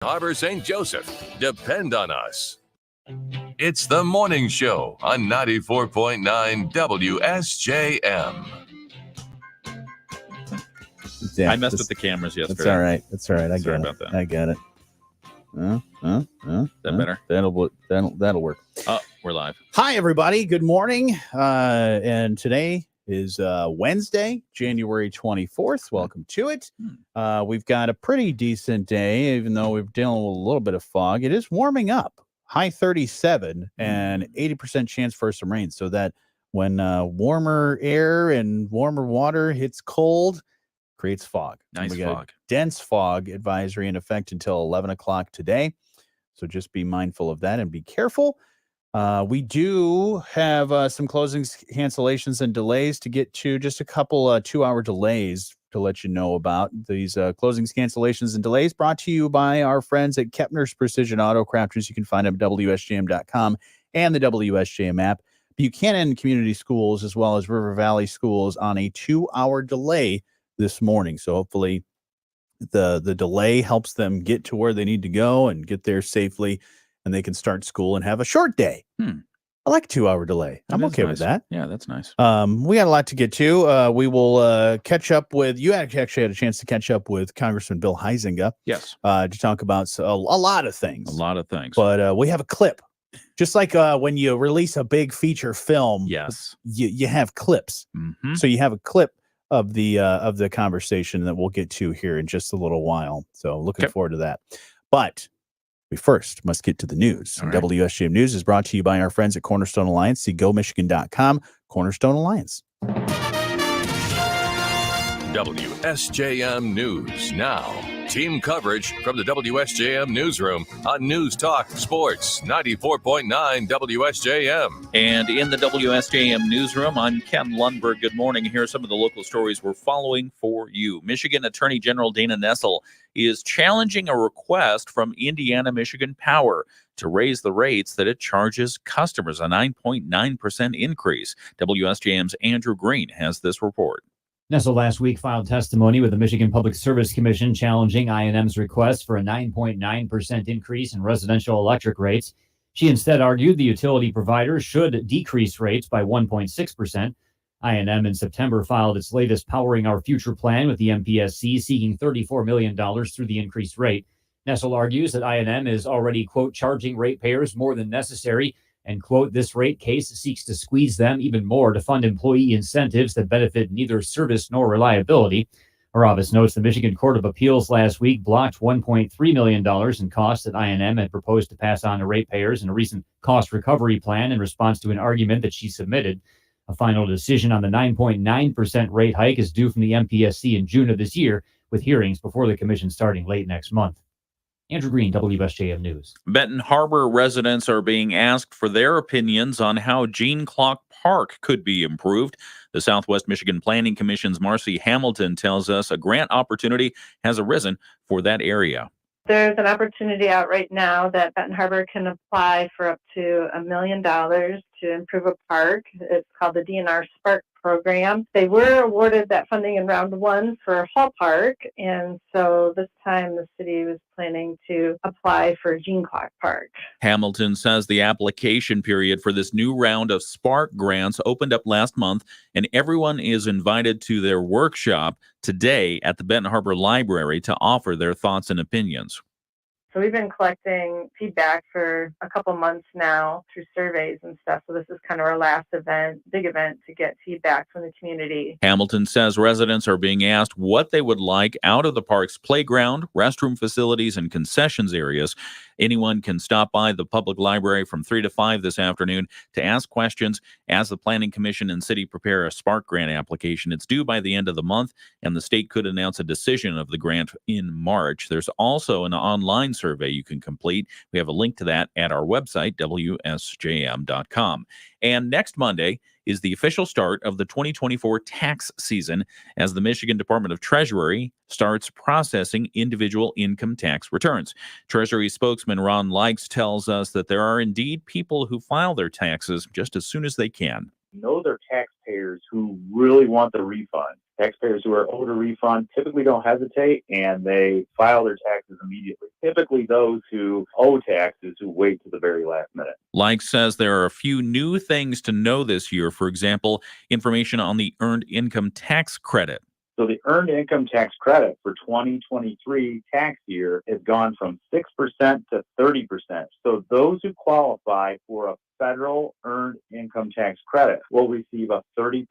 Harbor St. Joseph. Depend on us. It's the morning show on 94.9 WSJM. Yeah, I messed with the cameras yesterday. That's all right. That's all right. Sorry about that. I got it. Is that better? That'll work. Oh, we're live. Hi, everybody. Good morning. And today is Wednesday, January 24th. Welcome to it. We've got a pretty decent day, even though we're dealing with a little bit of fog. It is warming up. High 37 and 80% chance for some rain. So that when warmer air and warmer water hits cold, creates fog. Nice fog. Dense fog advisory in effect until 11 o'clock today. So just be mindful of that and be careful. We do have some closings, cancellations, and delays to get to. Just a couple 2-hour delays to let you know about. These closings, cancellations, and delays brought to you by our friends at Kepner's Precision Auto Crafters. You can find them at WSJM.com and the WSJM app. Buchanan Community Schools as well as River Valley Schools on a 2-hour delay this morning. So hopefully the delay helps them get to where they need to go and get there safely, and they can start school and have a short day. I like a 2-hour delay. I'm okay with that. Yeah, that's nice. We got a lot to get to. We will catch up with, you actually had a chance to catch up with Congressman Bill Huizenga. Yes. To talk about a lot of things. A lot of things. But we have a clip. Just like when you release a big feature film, yes, you have clips. So you have a clip of the conversation that we'll get to here in just a little while. So looking forward to that. But we first must get to the news. Right. WSJM News is brought to you by our friends at Cornerstone Alliance. See GoMichigan.com. Cornerstone Alliance. WSJM News now. Team coverage from the WSJM Newsroom on News Talk Sports 94.9 WSJM. And in the WSJM Newsroom, I'm Ken Lundberg. Good morning. Here are some of the local stories we're following for you. Michigan Attorney General Dana Nessel is challenging a request from Indiana-Michigan Power to raise the rates that it charges customers, a 9.9% increase. WSJM's Andrew Green has this report. Nessel last week filed testimony with the Michigan Public Service Commission challenging I&M's request for a 9.9% increase in residential electric rates. She instead argued the utility provider should decrease rates by 1.6%. I&M in September filed its latest Powering Our Future plan with the MPSC, seeking $34 million through the increased rate. Nessel argues that I&M is already, quote, charging ratepayers more than necessary, and, quote, this rate case seeks to squeeze them even more to fund employee incentives that benefit neither service nor reliability. Our office notes the Michigan Court of Appeals last week blocked $1.3 million in costs that I&M had proposed to pass on to ratepayers in a recent cost recovery plan in response to an argument that she submitted. A final decision on the 9.9% rate hike is due from the MPSC in June of this year, with hearings before the commission starting late next month. Andrew Green, WSJM News. Benton Harbor residents are being asked for their opinions on how Gene Clock Park could be improved. The Southwest Michigan Planning Commission's Marcy Hamilton tells us a grant opportunity has arisen for that area. There's an opportunity out right now that Benton Harbor can apply for up to $1 million to improve a park. It's called the DNR Spark program. They were awarded that funding in round one for Hall Park, and so this time the city was planning to apply for Gene Clock Park. Hamilton says the application period for this new round of Spark grants opened up last month, and everyone is invited to their workshop today at the Benton Harbor Library to offer their thoughts and opinions. So we've been collecting feedback for a couple months now through surveys and stuff. So this is kind of our last big event to get feedback from the community. Hamilton says residents are being asked what they would like out of the park's playground, restroom facilities, and concessions areas. Anyone can stop by the public library from 3 to 5 this afternoon to ask questions as the Planning Commission and City prepare a Spark grant application. It's due by the end of the month, and the state could announce a decision of the grant in March. There's also an online survey you can complete. We have a link to that at our website, WSJM.com. And next Monday is the official start of the 2024 tax season as the Michigan Department of Treasury starts processing individual income tax returns. Treasury spokesman Ron Likes tells us that there are indeed people who file their taxes just as soon as they can. Those are taxpayers who really want the refund. Taxpayers who are owed a refund typically don't hesitate, and they file their taxes immediately. Typically those who owe taxes who wait to the very last minute. Like says there are a few new things to know this year. For example, information on the Earned Income Tax Credit. So the Earned Income Tax Credit for 2023 tax year has gone from 6% to 30%. So those who qualify for a federal Earned Income Tax Credit will receive a 30%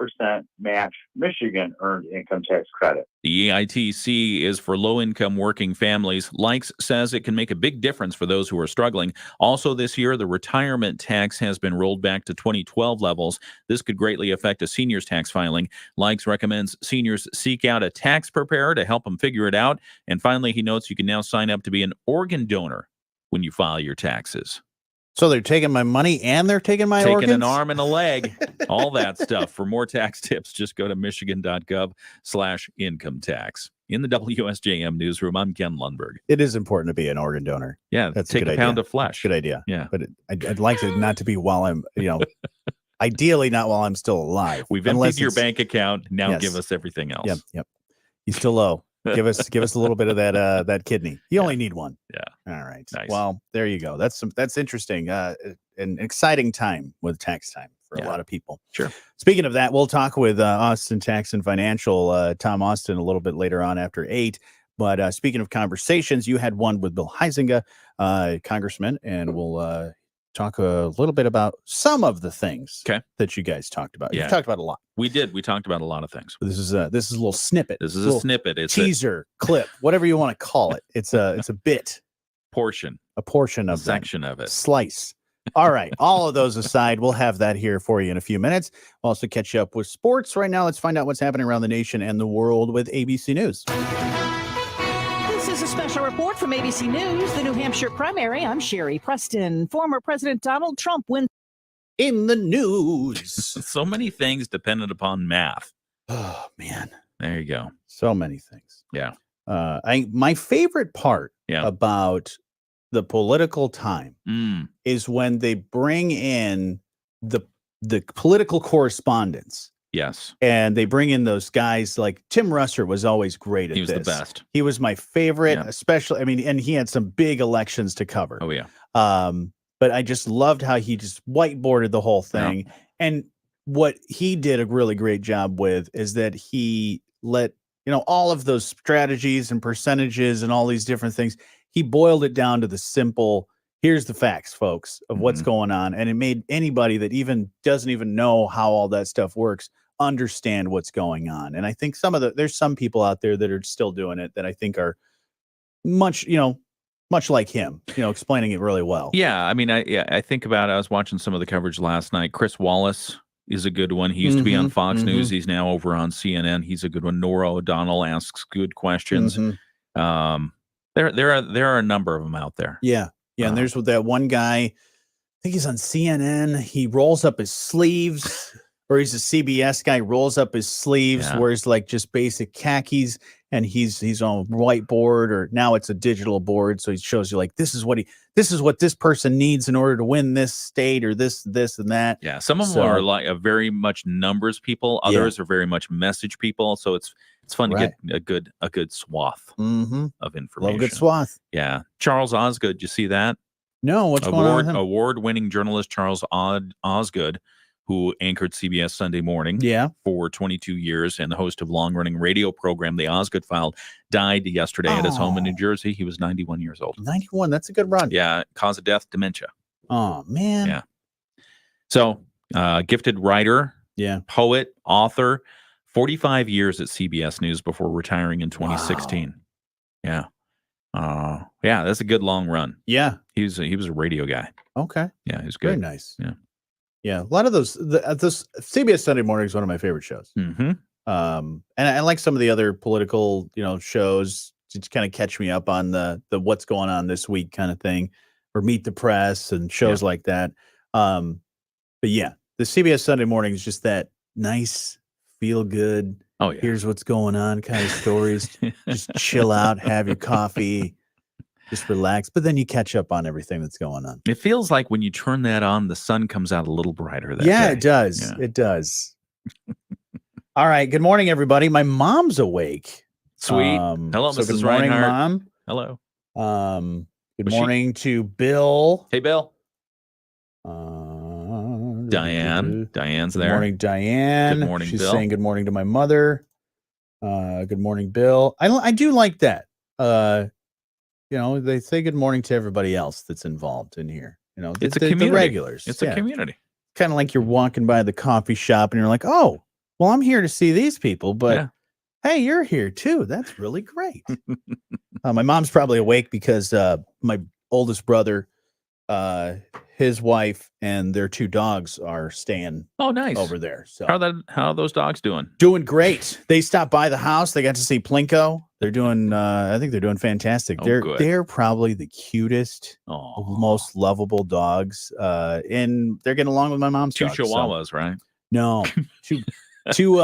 match Michigan Earned Income Tax Credit. The EITC is for low-income working families. Likes says it can make a big difference for those who are struggling. Also this year, the retirement tax has been rolled back to 2012 levels. This could greatly affect a senior's tax filing. Likes recommends seniors seek out a tax preparer to help them figure it out. And finally, he notes you can now sign up to be an organ donor when you file your taxes. So they're taking my money and they're taking my organs? Taking an arm and a leg, all that stuff. For more tax tips, just go to michigan.gov/income tax. In the WSJM newsroom, I'm Ken Lundberg. It is important to be an organ donor. Yeah, That's take a good pound idea. of flesh. Good idea. Yeah. But I'd like it not to be while I'm, ideally not while I'm still alive. We've Unless emptied your it's- bank account. Now Yes. Give us everything else. Yep. You still owe. Give us a little bit of that kidney. You only need one. Yeah. All right. Nice. Well, there you go. That's interesting. An exciting time with tax time for a Yeah. lot of people. Sure. Speaking of that, we'll talk with Austin Tax and Financial, Tom Austin, a little bit later on after 8. But speaking of conversations, you had one with Bill Huizenga, Congressman, and we'll talk a little bit about some of the things that you guys talked about. Yeah. You've talked about a lot. We did. We talked about a lot of things. This is a little snippet. This is a little snippet. It's teaser, clip, whatever you want to call it. It's a bit, portion, a portion of section of it. Slice. All right. All of those aside, we'll have that here for you in a few minutes. We'll also catch you up with sports. Right now, let's find out what's happening around the nation and the world with ABC News. This is a special report from ABC News, the New Hampshire primary. I'm Sherry Preston. Former President Donald Trump wins. In the news. So many things dependent upon math. Oh, man. There you go. So many things. Yeah. My favorite part Yeah. about the political time Mm. is when they bring in the political correspondents. Yes. And they bring in those guys like Tim Russert was always great at He was this. the best. He was my favorite, Yeah. especially, and he had some big elections to cover. Oh, yeah. But I just loved how he just whiteboarded the whole thing. Yeah. And what he did a really great job with is that he let, all of those strategies and percentages and all these different things, he boiled it down to the simple, here's the facts, folks, of what's going on. And it made anybody that even doesn't even know how all that stuff works understand what's going on. And I think there's some people out there that are still doing it that I think are much like him, explaining it really well. Yeah. I mean, I think about, I was watching some of the coverage last night. Chris Wallace is a good one. He used to be on Fox News. He's now over on CNN. He's a good one. Nora O'Donnell asks good questions. There are a number of them out there. Yeah. And there's that one guy, I think he's on CNN. He rolls up his sleeves, or he's a CBS guy, rolls up his sleeves, wears like just basic khakis, and he's on a whiteboard, or now it's a digital board. So he shows you like, this is what this person needs in order to win this state, or this and that. Yeah. Some of them are like a very much numbers people. Others are very much message people. So it's fun to get a good swath of information. Love a good swath. Yeah. Charles Osgood, you see that? No, what's going on with him? Award-winning journalist Charles Osgood, who anchored CBS Sunday Morning for 22 years and the host of long-running radio program The Osgood File, died yesterday at his home in New Jersey. He was 91 years old. 91, that's a good run. Yeah, cause of death, dementia. Oh, man. Yeah. So, gifted writer, poet, author, 45 years at CBS News before retiring in 2016. Wow. Yeah, that's a good long run. Yeah. He was a radio guy. Okay. Yeah, he was good. Very nice. Yeah. Yeah, a lot of those CBS Sunday Morning is one of my favorite shows. Mm-hmm. And I like some of the other political, shows to kind of catch me up on the what's going on this week kind of thing, or Meet the Press and shows like that. But yeah, the CBS Sunday Morning is just that nice, feel good. Oh yeah, here's what's going on kind of stories. Just chill out, have your coffee. Just relax, but then you catch up on everything that's going on. It feels like when you turn that on, the sun comes out a little brighter. That day. It does. Yeah. It does. All right. Good morning, everybody. My mom's awake. Sweet. Hello, so Mrs. Good morning, Reinhardt. Mom. Hello. Good morning to Bill. Hey, Bill. Diane's Diane's Good there. morning, Diane. Good morning, She's Bill. saying good morning to my mother. Good morning, Bill. I do like that. They say good morning to everybody else that's involved in here. It's a the community. regulars. It's a community. Kind of like you're walking by the coffee shop and you're like, oh, well, I'm here to see these people, but hey, you're here too. That's really great. My mom's probably awake because my oldest brother, his wife, and their 2 dogs are staying over there. So how are those dogs doing? Doing great. They stopped by the house. They got to see Plinko. They're doing I think they're doing fantastic. They're probably the cutest, most lovable dogs. And they're getting along with my mom's 2 dogs, Chihuahuas, right? No. Two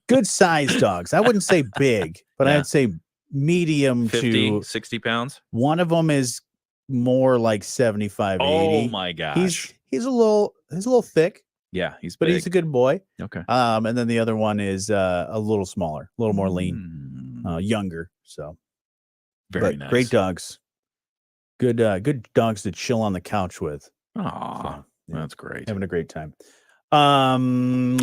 good sized dogs. I wouldn't say big, but I'd say medium 50, to 60 pounds. One of them is more like 75, 80. Oh my gosh. He's a little thick. Yeah, he's but big. he's a good boy. Okay. And then the other one is a little smaller, a little more lean, younger. So very nice. Great dogs. Good dogs to chill on the couch with. Aw, that's great. Having a great time. I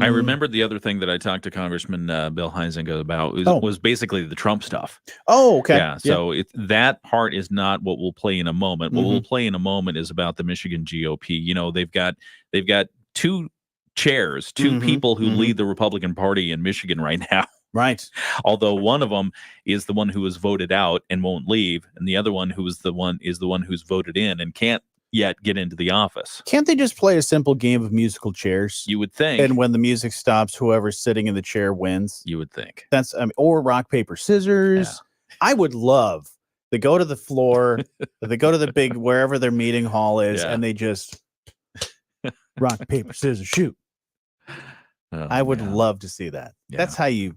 remembered the other thing that I talked to Congressman Bill Huizenga about was basically the Trump stuff. Oh, okay. Yeah, so that part is not what we'll play in a moment. What we'll play in a moment is about the Michigan GOP. They've got 2 chairs, 2 people who lead the Republican Party in Michigan right now. Right. Although one of them is the one who was voted out and won't leave, and the other one is the one who's voted in and can't yet get into the office. Can't they just play a simple game of musical chairs? You would think. And when the music stops, whoever's sitting in the chair wins. You would think. Or rock, paper, scissors. Yeah. I would love they go to the floor, they go to the big wherever their meeting hall is, and they just rock, paper, scissors, shoot. I would love to see that. Yeah. That's how you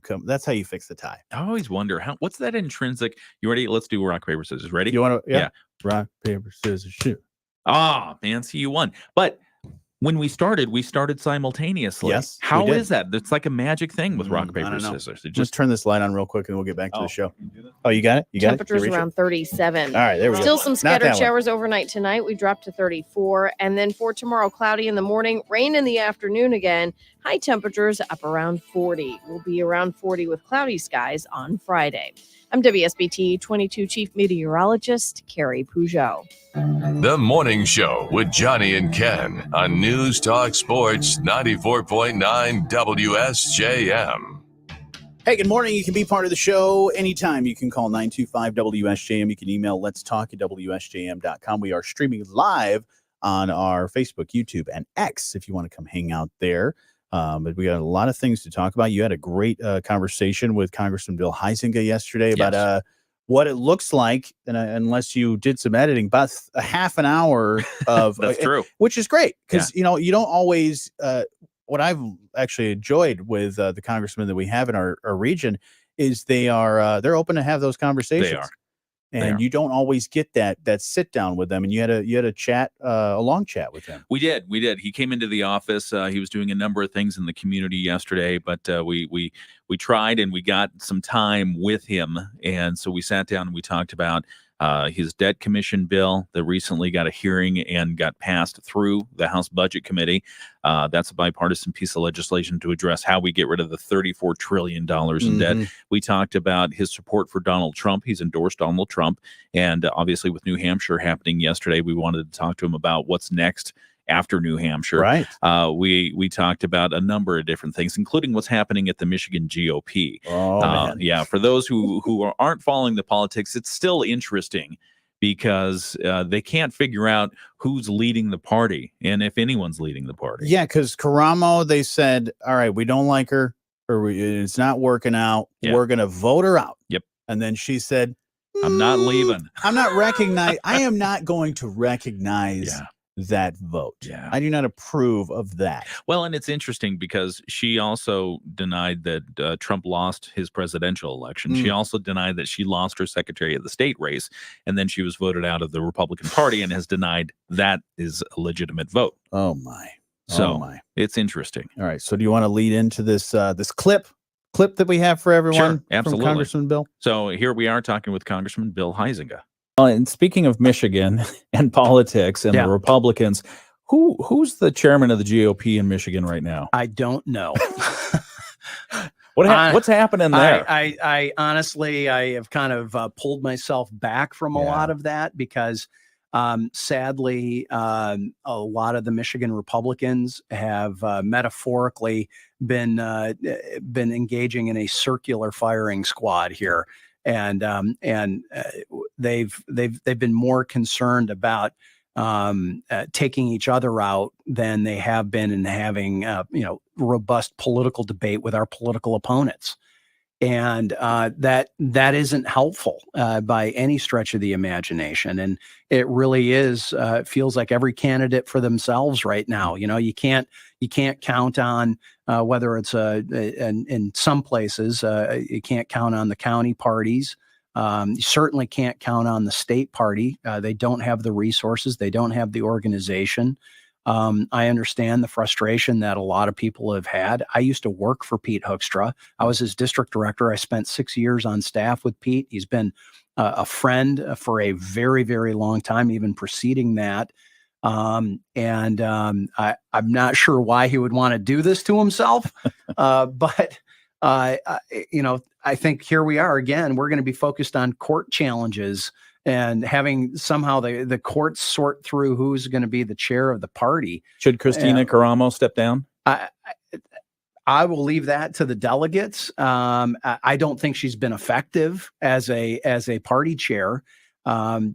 fix the tie. I always wonder what's that intrinsic. You ready? Let's do rock, paper, scissors. Ready? You want to? Yeah. Rock, paper, scissors, shoot. Ah, man, see, you won. But when we started simultaneously. Yes. How is that? It's like a magic thing with rock, paper, scissors. Just turn this light on real quick and we'll get back to the show. Oh, you got it? You got Temperatures around 37. All right, there we go. Still some scattered showers overnight tonight. We dropped to 34. And then for tomorrow, cloudy in the morning, rain in the afternoon again. High temperatures up around 40. We'll be around 40 with cloudy skies on Friday. I'm WSBT 22 Chief Meteorologist Carrie Peugeot. The Morning Show with Jonny and Ken on News Talk Sports 94.9 WSJM. Hey, good morning. You can be part of the show anytime. You can call 925-WSJM. You can email letstalk@WSJM.com. We are streaming live on our Facebook, YouTube, and X if you want to come hang out there. But we got a lot of things to talk about. You had a great conversation with Congressman Bill Huizenga yesterday about what it looks like, and unless you did some editing, about a half an hour of that's true, which is great because you don't always. What I've actually enjoyed with the congressmen that we have in our region is they're open to have those conversations. They are. And you don't always get that sit down with them, and you had a chat, a long chat with him. We did. He came into the office. He was doing a number of things in the community yesterday, but we tried and we got some time with him, and so we sat down and we talked about his debt commission bill that recently got a hearing and got passed through the House Budget Committee. That's a bipartisan piece of legislation to address how we get rid of the $34 trillion in debt. We talked about his support for Donald Trump. He's endorsed Donald Trump. And obviously with New Hampshire happening yesterday, we wanted to talk to him about what's next after New Hampshire. Right. We talked about a number of different things, including what's happening at the Michigan GOP. Yeah, for those who aren't following the politics, it's still interesting because they can't figure out who's leading the party and if anyone's leading the party. Yeah, because Karamo, they said, all right, we don't like her, or it's not working out. Yeah. We're going to vote her out. Yep. And then she said, I'm not leaving. I am not going to recognize that vote. Yeah. I do not approve of that. Well, and it's interesting because she also denied that Trump lost his presidential election. She also denied that she lost her Secretary of the State race, and then she was voted out of the Republican Party and has denied that is a legitimate vote. Oh my. So it's interesting. All right. So do you want to lead into this this clip clip that we have for everyone Sure, absolutely. from Congressman Bill? So here we are talking with Congressman Bill Huizenga. And speaking of Michigan and politics and the Republicans, who's the chairman of the GOP in Michigan right now? I don't know. What's happening there? I honestly, I have kind of pulled myself back from a lot of that because sadly, a lot of the Michigan Republicans have metaphorically been engaging in a circular firing squad here, and they've been more concerned about taking each other out than they have been in having robust political debate with our political opponents. And that isn't helpful by any stretch of the imagination. And it really is feels like every candidate for themselves right now. You can't count on whether it's in some places you can't count on the county parties. You certainly can't count on the state party. They don't have the resources. They don't have the organization. I understand the frustration that a lot of people have had. I used to work for Pete Hoekstra. I was his district director. I spent 6 years on staff with Pete. He's been a friend for a very, very long time, even preceding that. I'm not sure why he would want to do this to himself, but I think here we are again. We're going to be focused on court challenges and having somehow the courts sort through who's going to be the chair of the party. Should Christina Caramo step down? I will leave that to the delegates. I don't think she's been effective as a party chair. I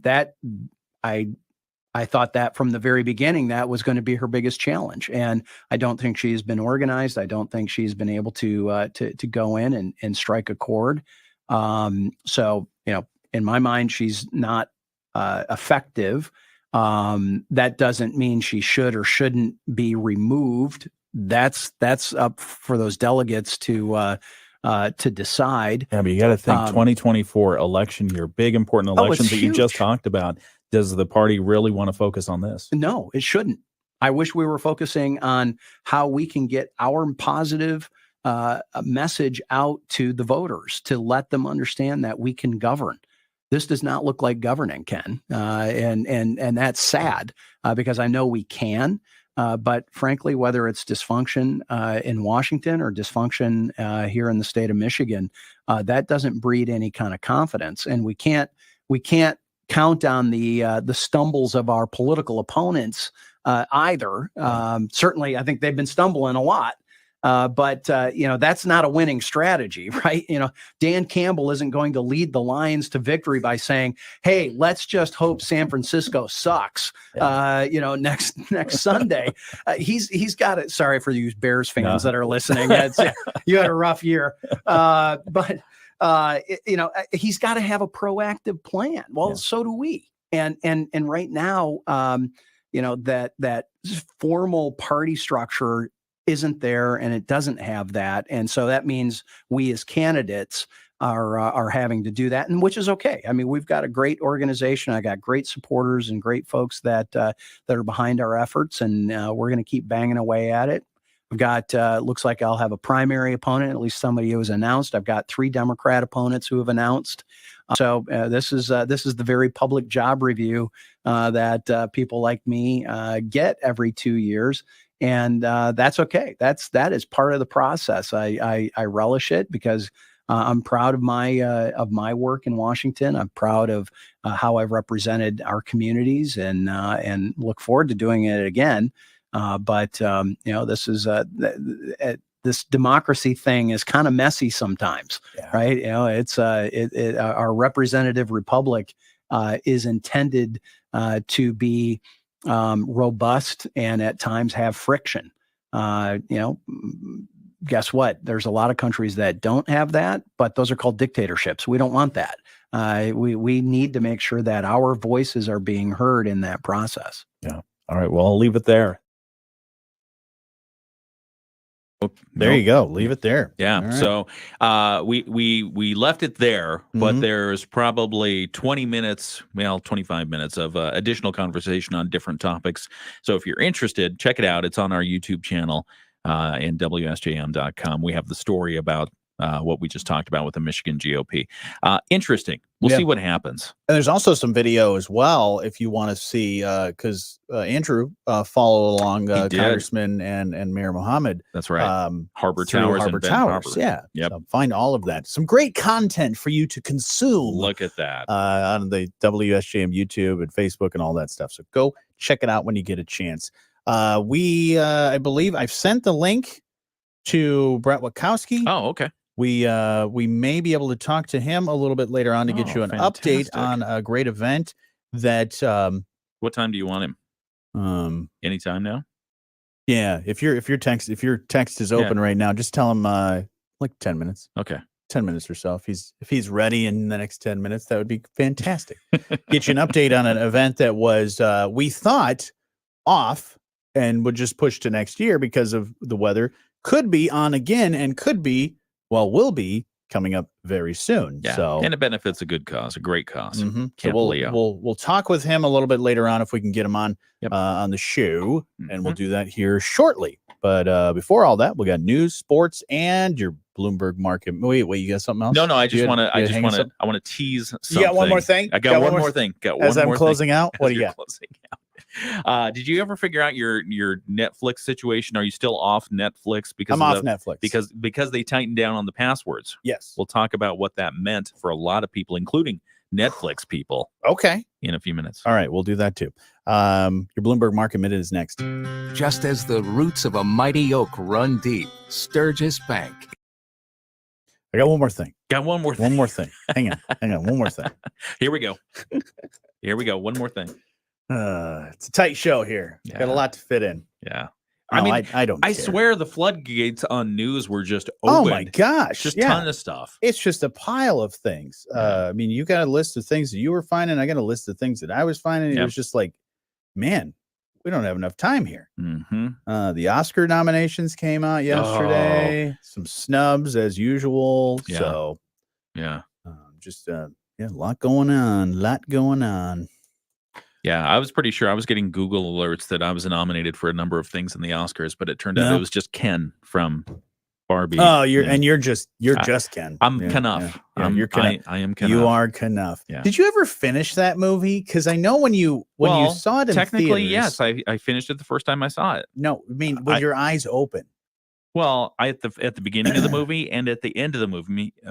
thought that from the very beginning, that was going to be her biggest challenge. And I don't think she's been organized. I don't think she's been able to go in and strike a chord. So, in my mind, she's not effective. That doesn't mean she should or shouldn't be removed. That's up for those delegates to decide. Yeah, but you got to think 2024 election year, big important elections that you just talked about. Does the party really want to focus on this? No, it shouldn't. I wish we were focusing on how we can get our positive message out to the voters to let them understand that we can govern. This does not look like governing, Ken, and that's sad because I know we can. But frankly, whether it's dysfunction in Washington or dysfunction here in the state of Michigan, that doesn't breed any kind of confidence, and we can't count on the stumbles of our political opponents either. Certainly, I think they've been stumbling a lot. But that's not a winning strategy, right? Dan Campbell isn't going to lead the Lions to victory by saying, "Hey, let's just hope San Francisco sucks." Next Sunday, he's got it. Sorry for you Bears fans that are listening. You had a rough year, but he's got to have a proactive plan. Well, so do we. And right now, that formal party structure isn't there, and it doesn't have that, and so that means we as candidates are having to do that, and which is okay. I mean, we've got a great organization. I got great supporters and great folks that are behind our efforts, and we're going to keep banging away at it. I've got looks like I'll have a primary opponent, at least somebody who has announced. I've got 3 Democrat opponents who have announced. So this is the very public job review that people like me get every 2 years. And that's okay. That is part of the process. I relish it because I'm proud of my work in Washington. I'm proud of how I've represented our communities, and look forward to doing it again. But this is this democracy thing is kind of messy sometimes, right? It's our representative republic is intended to be robust and at times have friction. Guess what? There's a lot of countries that don't have that, but those are called dictatorships. We don't want that. We need to make sure that our voices are being heard in that process. Yeah. All right. Well, I'll leave it there. There you go. Leave it there. Yeah. Right. So we left it there, but there's probably 25 minutes of additional conversation on different topics. So if you're interested, check it out. It's on our YouTube channel and WSJM.com. We have the story about what we just talked about with the Michigan GOP. Interesting. We'll Yeah. see what happens. And there's also some video as well if you want to see, because Andrew followed along He did. Congressman and Mayor Mohammed. That's right. Harbor through Towers Harbor and Bend Towers. Harbor. Yeah. Yep. So find all of that. Some great content for you to consume. Look at that. On the WSJM YouTube and Facebook and all that stuff. So go check it out when you get a chance. I believe I've sent the link to Brett Wachowski. Oh, okay. We may be able to talk to him a little bit later on to get you an update fantastic. on a great event that What time do you want him? Anytime now? Yeah, if your text is open right now, just tell him like 10 minutes. Okay. 10 minutes or so. If he's ready in the next 10 minutes, that would be fantastic. Get you an update on an event that was we thought off and would just push to next year because of the weather. Could be on again and will be coming up very soon. Yeah. So And it benefits a good cause, a great cause. so Camp Leo. we'll talk with him a little bit later on if we can get him on Yep. on the show, and we'll do that here shortly. But before all that, we got news, sports, and your Bloomberg market. Wait, you got something else? No, I You just had- want you had hanging something? to. I want to tease something. You got one more thing? I got one more thing. As I'm closing out, what do you got? Closing out. Did you ever figure out your Netflix situation? Are you still off Netflix? Because I'm off Netflix because they tightened down on the passwords. Yes. We'll talk about what that meant for a lot of people, including Netflix people. Okay. In a few minutes. All right, we'll do that too. Your Bloomberg Market Minute is next. Just as the roots of a mighty oak run deep, Sturgis Bank. I got one more thing. One more thing. Hang on. One more thing. Here we go. One more thing. It's a tight show here. Yeah. Got a lot to fit in. Yeah. No, I mean, I don't. I care. swear the floodgates on news were just Oh open. my gosh! Just yeah. ton of stuff. It's just a pile of things. I mean, you got a list of things that you were finding. I got a list of things that I was finding. It Yep. was just like, man, we don't have enough time here. Mm-hmm. The Oscar nominations came out yesterday. Some snubs as usual. Yeah. So Yeah. just a lot going on. Yeah, I was pretty sure I was getting Google alerts that I was nominated for a number of things in the Oscars, but it turned out it was just Ken from Barbie. Oh, you're just Ken. I'm Yeah, Knuff. yeah. You're Knuff. I am Knuff. You are Knuff. Yeah. Did you ever finish that movie? Because I know when you saw it in technically, theaters, yes, I finished it the first time I saw it. No, I mean with your eyes open. Well, at the beginning of the movie and at the end of the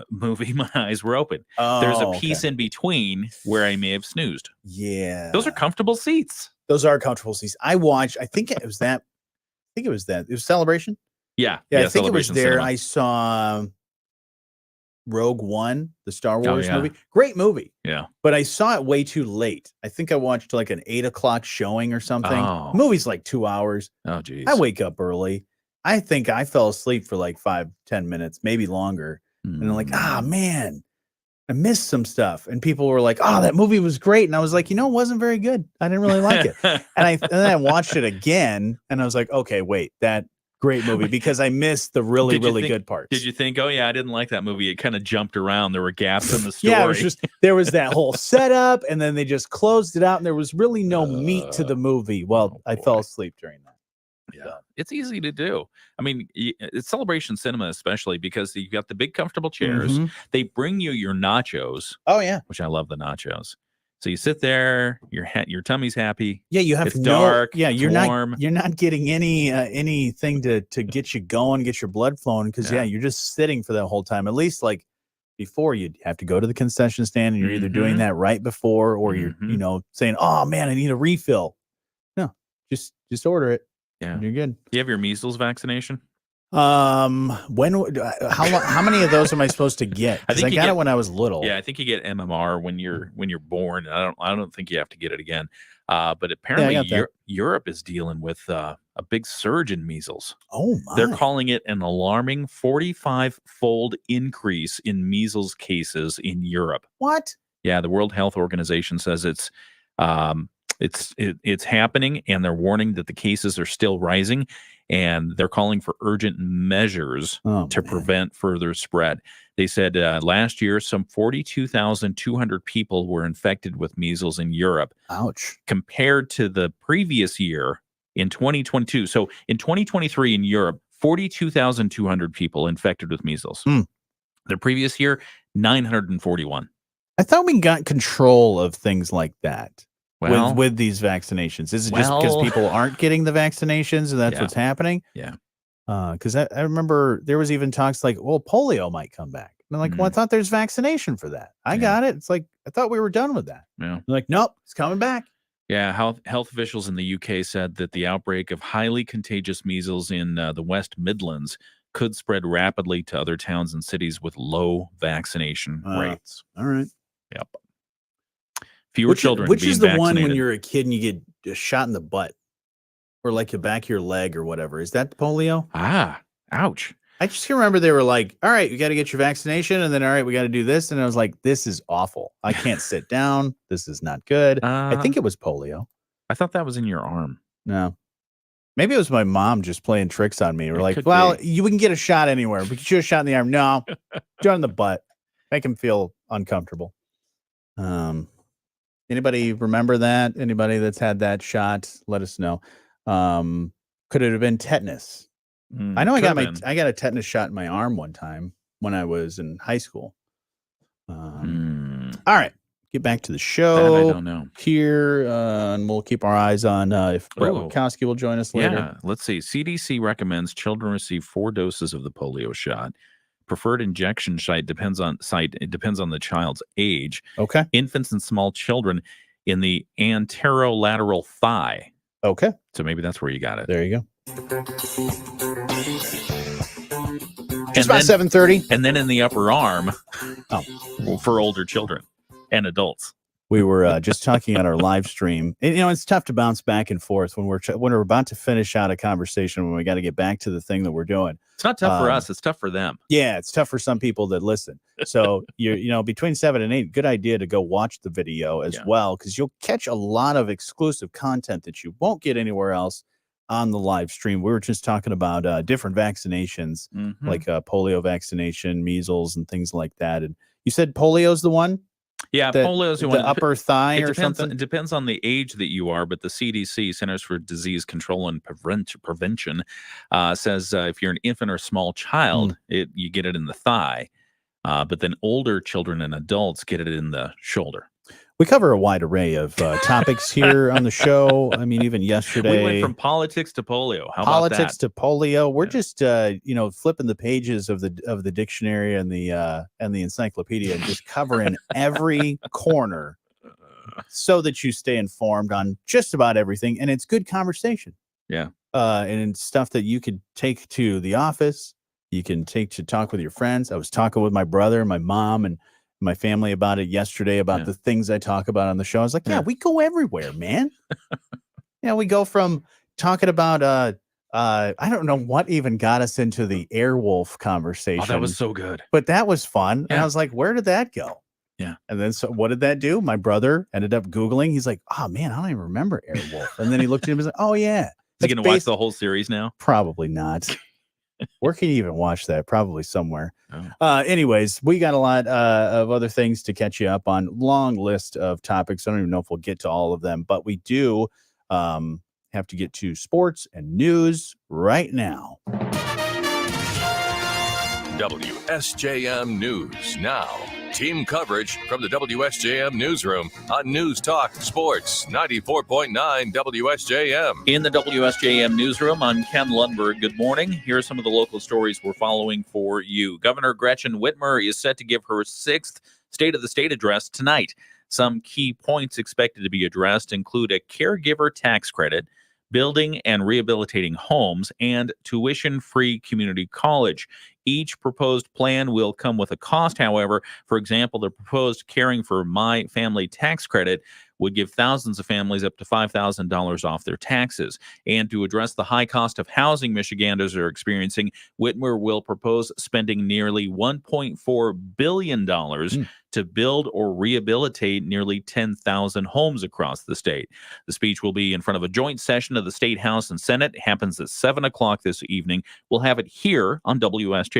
movie, my eyes were open. There's a piece in between where I may have snoozed. Yeah, those are comfortable seats. Those are comfortable seats. I watched. I think it was that. It was Celebration. Yeah, I think it was Celebration there. Cinema. I saw Rogue One, the Star Wars yeah. movie. Great movie. Yeah, but I saw it way too late. I think I watched like an 8 o'clock showing or something. Oh. The movie's like 2 hours. Oh, geez. I wake up early. I think I fell asleep for like 5-10 minutes, maybe longer. And I'm like, man, I missed some stuff. And people were like, oh, that movie was great. And I was like, it wasn't very good. I didn't really like it. And then I watched it again and I was like, okay, wait, that great movie, because I missed the really good parts. Did you think, oh yeah, I didn't like that movie? It kind of jumped around. There were gaps in the story. Yeah, it was just there was that whole setup, and then they just closed it out, and there was really no meat to the movie. Well, I fell asleep during that. Yeah, it's easy to do. I mean, it's Celebration Cinema, especially because you got the big comfortable chairs. Mhm. They bring you your nachos. Oh yeah, which I love the nachos. So you sit there, your tummy's happy. Yeah, you have it's dark. Yeah, it's you're warm. not getting anything to get you going, get your blood flowing, because you're just sitting for that whole time. At least like before, you'd have to go to the concession stand, and you're either doing that right before, or you're saying, "Oh man, I need a refill." No, just order it. Yeah, you're good. You have your measles vaccination? How many of those am I supposed to get? I think I you got get it when I was little. Yeah, I think you get MMR when you're born. I don't think you have to get it again. But apparently Europe is dealing with a big surge in measles. Oh my! They're calling it an alarming 45-fold increase in measles cases in Europe. What? Yeah, the World Health Organization says it's happening, and they're warning that the cases are still rising, and they're calling for urgent measures to prevent further spread. They said last year, some 42,200 people were infected with measles in Europe. Ouch. Compared to the previous year in 2022. So in 2023 in Europe, 42,200 people infected with measles. The previous year, 941. I thought we got control of things like that Well, with these vaccinations. Is it just because people aren't getting the vaccinations and that's Yeah. what's happening? Yeah. Because I remember there was even talks like, well, polio might come back. And I'm like, well, I thought there's vaccination for that. I got it. It's like, I thought we were done with that. Yeah. They're like, nope, it's coming back. Yeah, health officials in the UK said that the outbreak of highly contagious measles in the West Midlands could spread rapidly to other towns and cities with low vaccination rates. All right. Yep. Fewer children Which being is the one when vaccinated. you're a kid and you get a shot in the butt or like the back of your leg or whatever? Is that polio? Ouch. I just remember they were like, all right, you got to get your vaccination. And then, all right, we got to do this. And I was like, this is awful. I can't sit down. This is not good. I think it was polio. I thought that was in your arm. No. Maybe it was my mom just playing tricks on me. We're like, well, we can get a shot anywhere. We can shoot a shot in the arm. No, do it in the butt. Make him feel uncomfortable. Anybody remember that? Anybody that's had that shot? Let us know. Could it have been tetanus? I know I got a tetanus shot in my arm one time when I was in high school. All right, get back to the show. That I don't know. Here, and we'll keep our eyes on if Brett Witkowski will join us later. Yeah, let's see. CDC recommends children receive 4 doses of the polio shot. Preferred injection site depends on the child's age. Okay. Infants and small children in the anterolateral thigh. Okay. So maybe that's where you got it. There you go. Just about 7:30. And then in the upper arm for older children and adults. We were just talking on our live stream. And, it's tough to bounce back and forth when we're about to finish out a conversation when we got to get back to the thing that we're doing. It's not tough for us. It's tough for them. Yeah, it's tough for some people that listen. So between 7 and 8, good idea to go watch the video as well, because you'll catch a lot of exclusive content that you won't get anywhere else on the live stream. We were just talking about different vaccinations, like polio vaccination, measles, and things like that. And you said polio's the one? Yeah, polio's the one. Upper thigh or something? It depends on the age that you are, but the CDC, Centers for Disease Control and Prevention, says if you're an infant or small child, you get it in the thigh. But then older children and adults get it in the shoulder. We cover a wide array of topics here on the show. I mean, even yesterday, we went from politics to polio. How politics about that? to polio. We're just flipping the pages of the dictionary and the encyclopedia and just covering every corner so that you stay informed on just about everything. And it's good conversation. Yeah. And it's stuff that you could take to the office. You can take to talk with your friends. I was talking with my brother, my mom, and my family about it yesterday, about the things I talk about on the show. I was like, we go everywhere, man. We go from talking about I don't know what even got us into the Airwolf conversation. Oh, that was so good. But that was fun. And I was like, where did that go? Yeah. And then so what did that do? My brother ended up Googling. He's like, oh man, I don't even remember Airwolf. And then he looked at him and was like, oh yeah. Is he going to watch the whole series now? Probably not. Where can you even watch that? Probably somewhere. Anyways, we got a lot of other things to catch you up on. Long list of topics. I don't even know if we'll get to all of them, but we do have to get to sports and news right now. WSJM News now. Team coverage from the WSJM newsroom on News Talk Sports 94.9 WSJM. In the WSJM newsroom, I'm Ken Lundberg. Good morning. Here are some of the local stories we're following for you. Governor Gretchen Whitmer is set to give her 6th State of the State address tonight. Some key points expected to be addressed include a caregiver tax credit, building and rehabilitating homes, and tuition-free community college. Each proposed plan will come with a cost, however. For example, the proposed Caring for My Family tax credit would give thousands of families up to $5,000 off their taxes. And to address the high cost of housing Michiganders are experiencing, Whitmer will propose spending nearly $1.4 billion to build or rehabilitate nearly 10,000 homes across the state. The speech will be in front of a joint session of the State House and Senate. It happens at 7 o'clock this evening. We'll have it here on WSJM.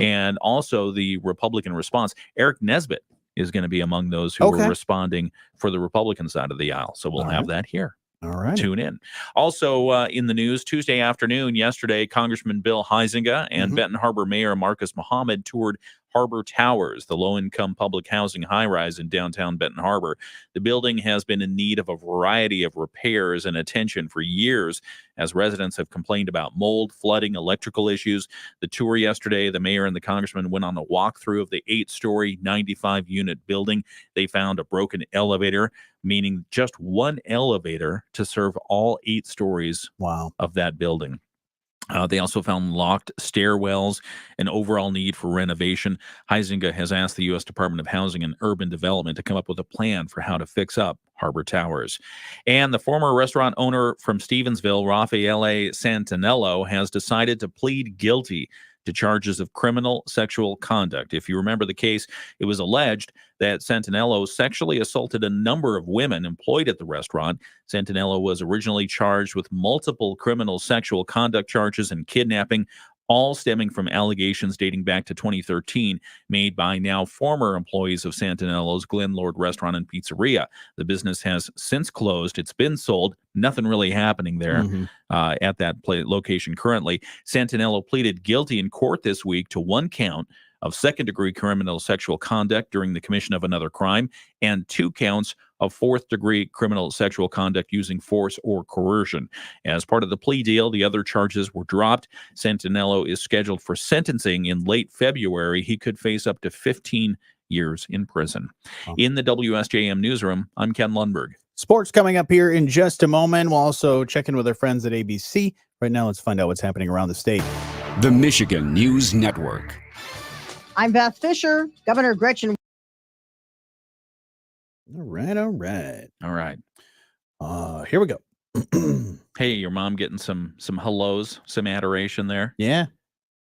And also the Republican response. Eric Nesbitt is going to be among those who are responding for the Republican side of the aisle. So we'll have that here. All right. Tune in. Also in the news, Tuesday afternoon, yesterday, Congressman Bill Huizenga and Benton Harbor Mayor Marcus Muhammad toured Harbor Towers, the low-income public housing high-rise in downtown Benton Harbor. The building has been in need of a variety of repairs and attention for years, as residents have complained about mold, flooding, electrical issues. The tour yesterday, the mayor and the congressman went on a walkthrough of the 8-story, 95-unit building. They found a broken elevator, meaning just one elevator to serve all 8 stories of that building. They also found locked stairwells, an overall need for renovation. Huizenga has asked the U.S. Department of Housing and Urban Development to come up with a plan for how to fix up Harbor Towers. And the former restaurant owner from Stevensville, Raffaele Santinello, has decided to plead guilty to charges of criminal sexual conduct. If you remember the case, it was alleged that Santinello sexually assaulted a number of women employed at the restaurant. Santinello was originally charged with multiple criminal sexual conduct charges and kidnapping, all stemming from allegations dating back to 2013 made by now former employees of Santinello's Glen Lord Restaurant and Pizzeria. The business has since closed. It's been sold. Nothing really happening there at that location currently. Santinello pleaded guilty in court this week to 1 count of second-degree criminal sexual conduct during the commission of another crime and 2 counts of fourth-degree criminal sexual conduct using force or coercion. As part of the plea deal, the other charges were dropped. Santinello is scheduled for sentencing in late February. He could face up to 15 years in prison. In the WSJM newsroom, I'm Ken Lundberg. Sports coming up here in just a moment. We'll also check in with our friends at ABC. Right now, let's find out what's happening around the state. The Michigan News Network. I'm Beth Fisher. Governor Gretchen. All right. Here we go. Hey, your mom getting some hellos, some adoration there? Yeah.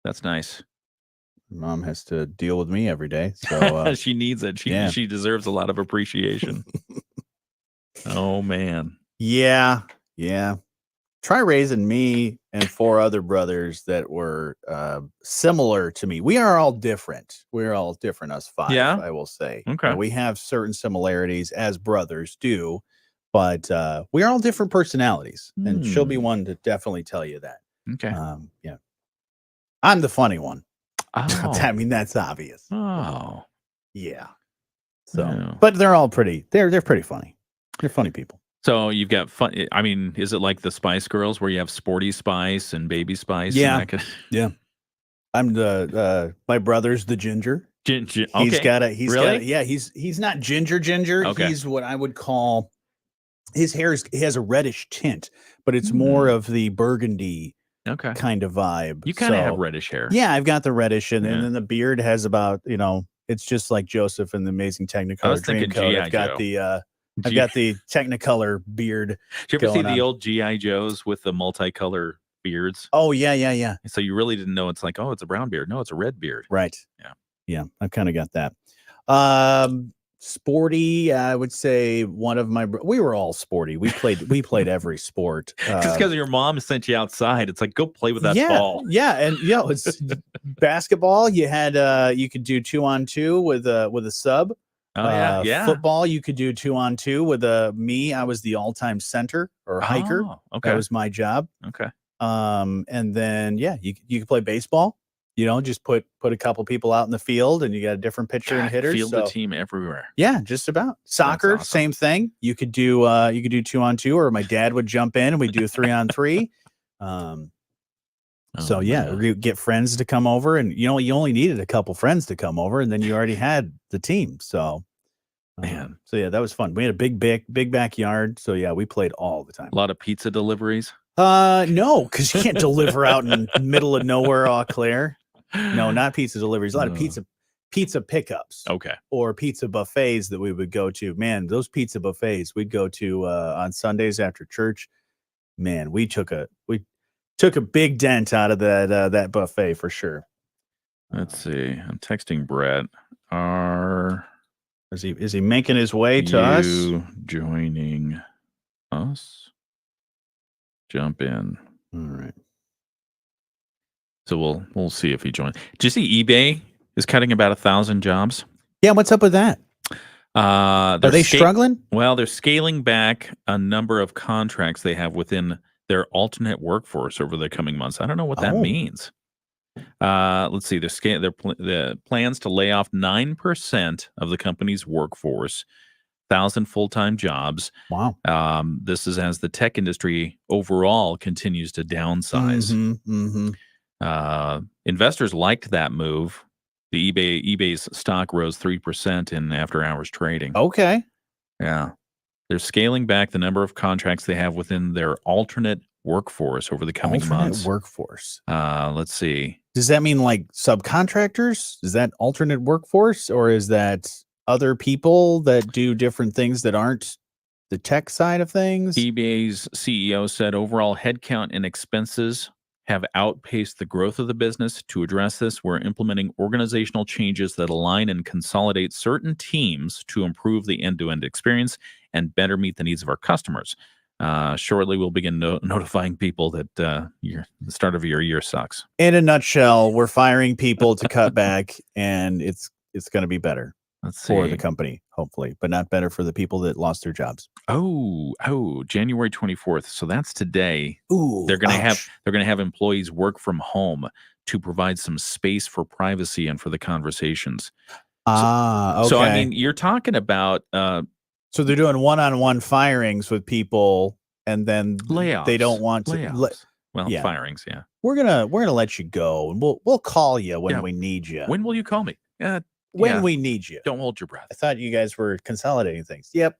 That's nice. Mom has to deal with me every day, so she needs it. She deserves a lot of appreciation. Oh, man. Yeah. Try raising me and 4 other brothers that were similar to me. We are all different. We're all different, us 5, I will say. Okay. We have certain similarities as brothers do, but we are all different personalities. And she'll be one to definitely tell you that. Okay. Yeah. I'm the funny one. Oh. I mean, that's obvious. Oh. Yeah. So, but they're all pretty, they're pretty funny. They're funny people. So you've got fun. I mean, is it like the Spice Girls where you have Sporty Spice and Baby Spice? Yeah. And Yeah. I'm my brother's the ginger. Okay. He's not ginger. Okay. He's what I would call, his hair has a reddish tint, but it's more of the burgundy kind of vibe. You kind of have reddish hair. Yeah, I've got the reddish, and then the beard has about, it's just like Joseph in the Amazing Technicolor Dreamcoat. I've got the Technicolor beard. Did you ever see the old G.I. Joes with the multicolor beards? Oh, yeah. So you really didn't know it's like, oh, it's a brown beard. No, it's a red beard. Right. Yeah. I've kind of got that. Sporty, I would say one of my, we were all sporty. We played every sport. Just because your mom sent you outside, it's like, go play with that ball. Yeah. And it's basketball. You had, you could do 2-on-2 with a sub. Oh, yeah. Football, you could do 2-on-2 with me. I was the all-time center or hiker. Okay. That was my job. Okay. And then, you could play baseball. Just put a couple people out in the field, and you got a different pitcher and hitters. Field the team everywhere. Yeah, just about. Soccer, awesome. Same thing. You could do 2-on-2, or my dad would jump in and we do 3-on-3. You get friends to come over, and you only needed a couple friends to come over, and then you already had the team. So, that was fun. We had a big backyard, so we played all the time. A lot of pizza deliveries. No, because you can't deliver out in the middle of nowhere, Eau Claire. No, not pizza deliveries. A lot of pizza pickups. Okay. Or pizza buffets that we would go to. Man, those pizza buffets we'd go to on Sundays after church. Man, we took a big dent out of that buffet for sure. Let's see. I'm texting Brett. Is he making his way to us? Joining us? Jump in. All right. So we'll see if he joins. Did you see eBay is cutting about 1,000 jobs? Yeah, what's up with that? Are they struggling? Well, they're scaling back a number of contracts they have within their alternate workforce over the coming months. I don't know what that means. Let's see. The plans to lay off 9% of the company's workforce, 1,000 full-time jobs. Wow. This is as the tech industry overall continues to downsize. Investors liked that move. The eBay's stock rose 3% in after-hours trading. Okay. Yeah. They're scaling back the number of contracts they have within their alternate workforce over the coming months. Workforce. Let's see. Does that mean like subcontractors? Is that alternate workforce, or is that other people that do different things that aren't the tech side of things? eBay's CEO said overall headcount and expenses have outpaced the growth of the business. To address this, we're implementing organizational changes that align and consolidate certain teams to improve the end-to-end experience and better meet the needs of our customers. Shortly, we'll begin notifying people that the start of your year sucks. In a nutshell, we're firing people to cut back, and it's going to be better for the company, hopefully, but not better for the people that lost their jobs. Oh, January 24th. So that's today. Ooh, they're going to have employees work from home to provide some space for privacy and for the conversations. Okay. So I mean, you're talking about so they're doing one-on-one firings with people, and then layoffs. They don't want to firings. Yeah, we're gonna let you go, and we'll call you when we need you. When will you call me? When we need you. Don't hold your breath. I thought you guys were consolidating things. Yep.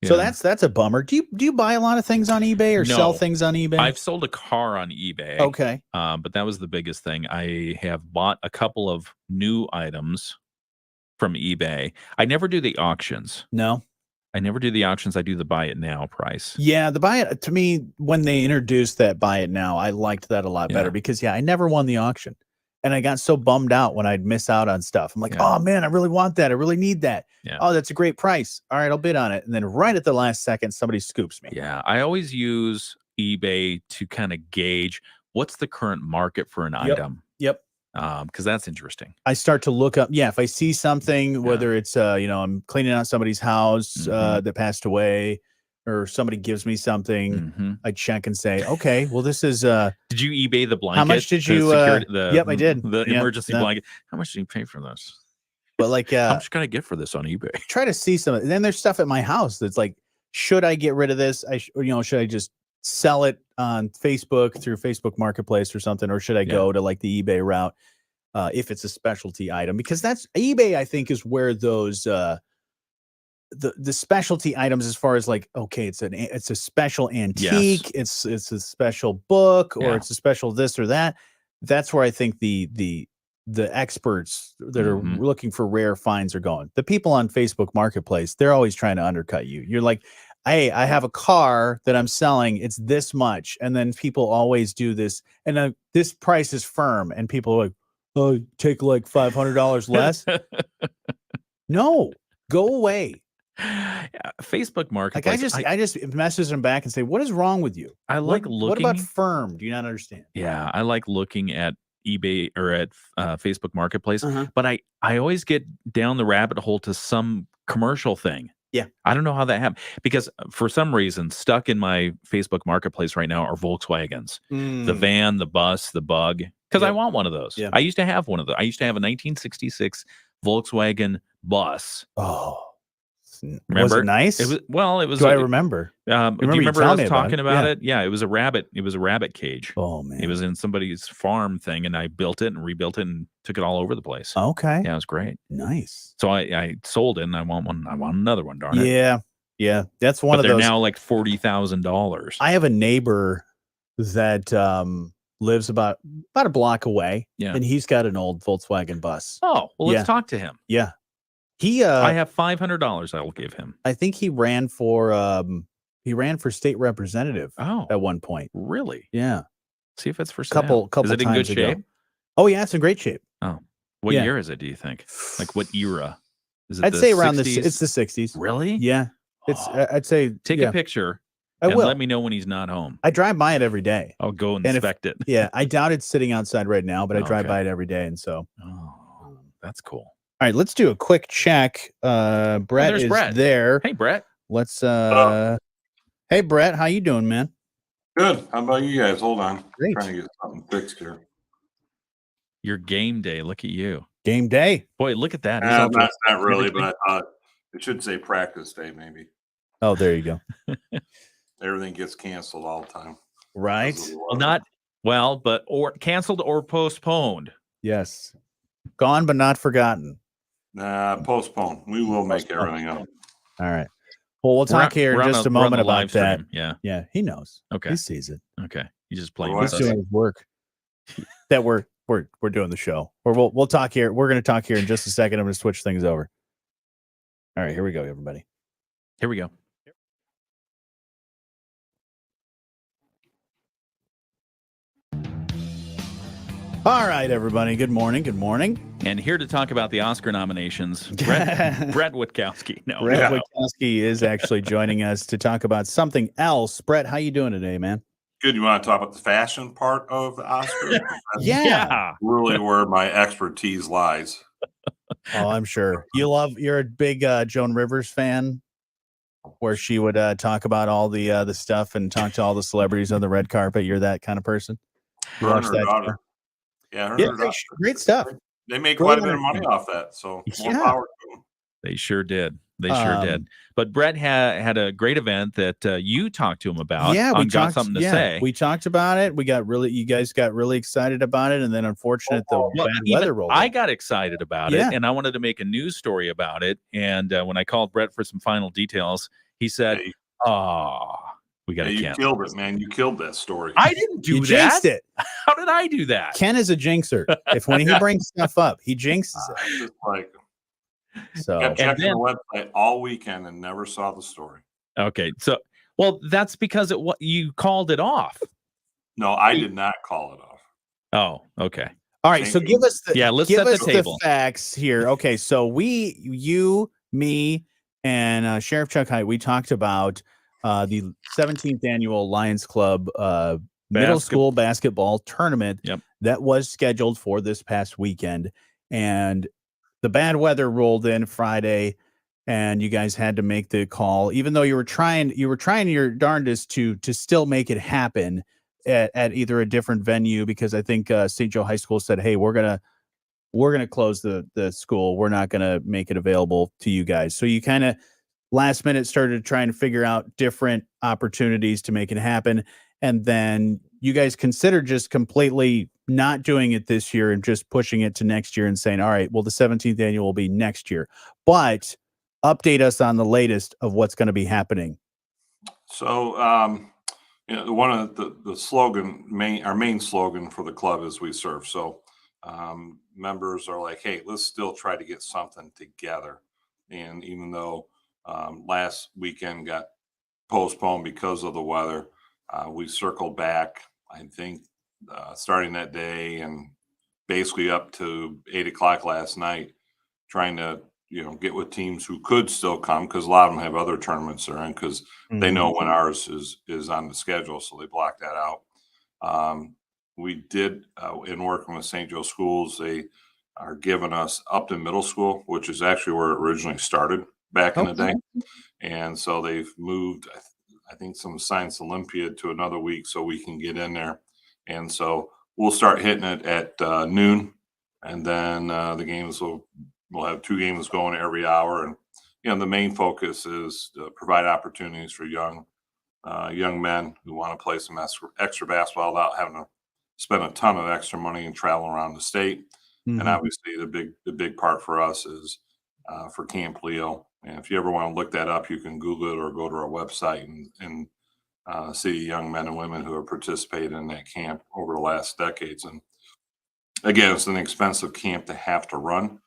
Yeah. So that's a bummer. Do you buy a lot of things on eBay or sell things on eBay? I've sold a car on eBay. Okay. But that was the biggest thing. I have bought a couple of new items from eBay. I never do the auctions. No. I never do the auctions. I do the buy it now price. Yeah, the buy it, to me, when they introduced that buy it now, I liked that a lot better because I never won the auction. And I got so bummed out when I'd miss out on stuff. I'm like, oh man, I really want that. I really need that. Yeah. Oh, that's a great price. All right, I'll bid on it. And then right at the last second, somebody scoops me. Yeah, I always use eBay to kind of gauge what's the current market for an item. Yep. Because that's interesting. I start to look up. Yeah, if I see something, whether it's I'm cleaning out somebody's house that passed away, or somebody gives me something, I check and say, okay, well, this is. Did you eBay the blanket? How much did you? Yep, I did. The emergency blanket. How much did you pay for this? But like, how much can I get for this on eBay? Try to see some. And then there's stuff at my house that's like, should I get rid of this? Should I just sell it on Facebook through Facebook Marketplace or something, or should I go to like the eBay route if it's a specialty item? Because that's eBay, I think, is where those the specialty items, as far as like, okay, it's a special antique, it's a special book, or it's a special this or that. That's where I think the experts that are looking for rare finds are going. The people on Facebook Marketplace, they're always trying to undercut you. You're like, hey, I have a car that I'm selling. It's this much. And then people always do this. And this price is firm. And people are like, oh, take like $500 less. No, go away. Facebook Marketplace. I just message them back and say, what is wrong with you? I like looking. What about firm? Do you not understand? Yeah, I like looking at eBay or at Facebook Marketplace, but I always get down the rabbit hole to some commercial thing. Yeah. I don't know how that happened, because for some reason, stuck in my Facebook Marketplace right now are Volkswagens. The van, the bus, the bug, because I want one of those. Yeah. I used to have one of those. I used to have a 1966 Volkswagen bus. Oh. Remember? Was it nice? It was. Do I remember? Do you remember us talking about it? Yeah, it was a rabbit. It was a rabbit cage. Oh man, it was in somebody's farm thing, and I built it and rebuilt it and took it all over the place. Okay, yeah, it was great. Nice. So I sold it, and I want one. I want another one. Darn it. Yeah. That's one of those. They're now like $40,000. I have a neighbor that lives about a block away. Yeah, and he's got an old Volkswagen bus. Oh well, let's talk to him. Yeah. I have $500 I will give him. I think he ran for state representative at one point. Really? Yeah. See if it's for sale. Couple Is it in good shape? Oh yeah, it's in great shape. Oh. What year is it, do you think? Like what era? Is it I'd say 60s? around it's the 60s. Really? Yeah. It's I'd say take a picture and let me know when he's not home. I drive by it every day. I'll go inspect it. Yeah, I doubt it's sitting outside right now, but I drive by it every day, and so that's cool. All right, let's do a quick check. Brett is there. Hey, Brett. Let's hey, Brett, how you doing, man? Good. How about you guys? Hold on. Great. I'm trying to get something fixed here. Your game day. Look at you. Game day. Boy, look at that. He's all Not dressed really, everything. but I thought it should say practice day maybe. Oh, there you go. Everything gets canceled all the time. Right. Or canceled or postponed. Yes. Gone but not forgotten. Nah, postpone. We will make everything up. All right. Well, we'll talk here in just a moment about that. Yeah. Yeah. He knows. Okay. He sees it. Okay. He's just playing He's with doing his work. That we're doing the show. Or we'll talk here. We're going to talk here in just a second. I'm going to switch things over. All right. Here we go, everybody. Here we go. All right, everybody. Good morning. Good morning. And here to talk about the Oscar nominations, Brett Witkowski. Brett Witkowski is actually joining us to talk about something else. Brett, how you doing today, man? Good. You want to talk about the fashion part of the Oscars? Yeah. Really where my expertise lies. Oh, I'm sure. You're a big Joan Rivers fan, where she would talk about all the stuff and talk to all the celebrities on the red carpet. You're that kind of person? You watch that daughter. Yeah, great stuff. They make quite a bit of money off that, so more power to them. They sure did. But Brett had a great event that you talked to him about. Yeah, we got something to say. We talked about it. You guys got really excited about it, and then bad weather rolled. I got excited about it, and I wanted to make a news story about it. And when I called Brett for some final details, he said, we got to You killed it, man. You killed that story. I didn't do that. Jinxed it. How did I do that? Ken is a jinxer. When he brings stuff up, he jinxes it. Just like so. Kept checking the website all weekend and never saw the story. Okay, so that's because you called it off. No, I did not call it off. Oh, okay. All right, so give us let's set the table. Facts here. Okay, so you, me, and Sheriff Chuck Height, we talked about the 17th annual Lions Club middle school basketball tournament that was scheduled for this past weekend, and the bad weather rolled in Friday, and you guys had to make the call, even though you were trying your darndest to still make it happen at either a different venue, because I think St. Joe High School said, hey, we're gonna close the school, we're not gonna make it available to you guys. So you kind of last minute started trying to figure out different opportunities to make it happen. And then you guys considered just completely not doing it this year and just pushing it to next year and saying, all right, well, the 17th annual will be next year. But update us on the latest of what's going to be happening. So, one of the slogan, our main slogan for the club is "We serve." So, members are like, hey, let's still try to get something together. And even though last weekend got postponed because of the weather, we circled back, I think, starting that day and basically up to 8:00 last night, trying to get with teams who could still come, because a lot of them have other tournaments they're in, because they know when ours is on the schedule, so they block that out. We did in working with St. Joe schools, they are giving us Upton Middle School, which is actually where it originally started back in the day, and so they've moved, I think, some Science Olympiad to another week so we can get in there. And so we'll start hitting it at noon, and then the games we'll have 2 games going every hour. And the main focus is to provide opportunities for young men who want to play some extra basketball without having to spend a ton of extra money and travel around the state. And obviously the big part for us is for Camp Leo. And if you ever want to look that up, you can Google it or go to our website and see young men and women who have participated in that camp over the last decades. And again, it's an expensive camp to have to run.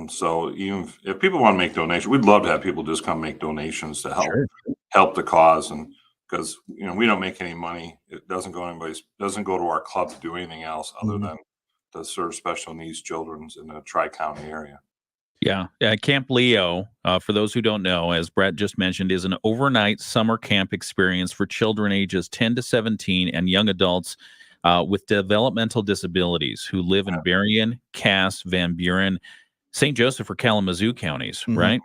So even if people want to make donations, we'd love to have people just come make donations to help the cause. And because we don't make any money, it doesn't go to our club to do anything else other than to serve special needs children in the Tri-County area. Yeah. Camp Leo, for those who don't know, as Brett just mentioned, is an overnight summer camp experience for children ages 10 to 17 and young adults with developmental disabilities who live in Berrien, Cass, Van Buren, St. Joseph, or Kalamazoo counties, right?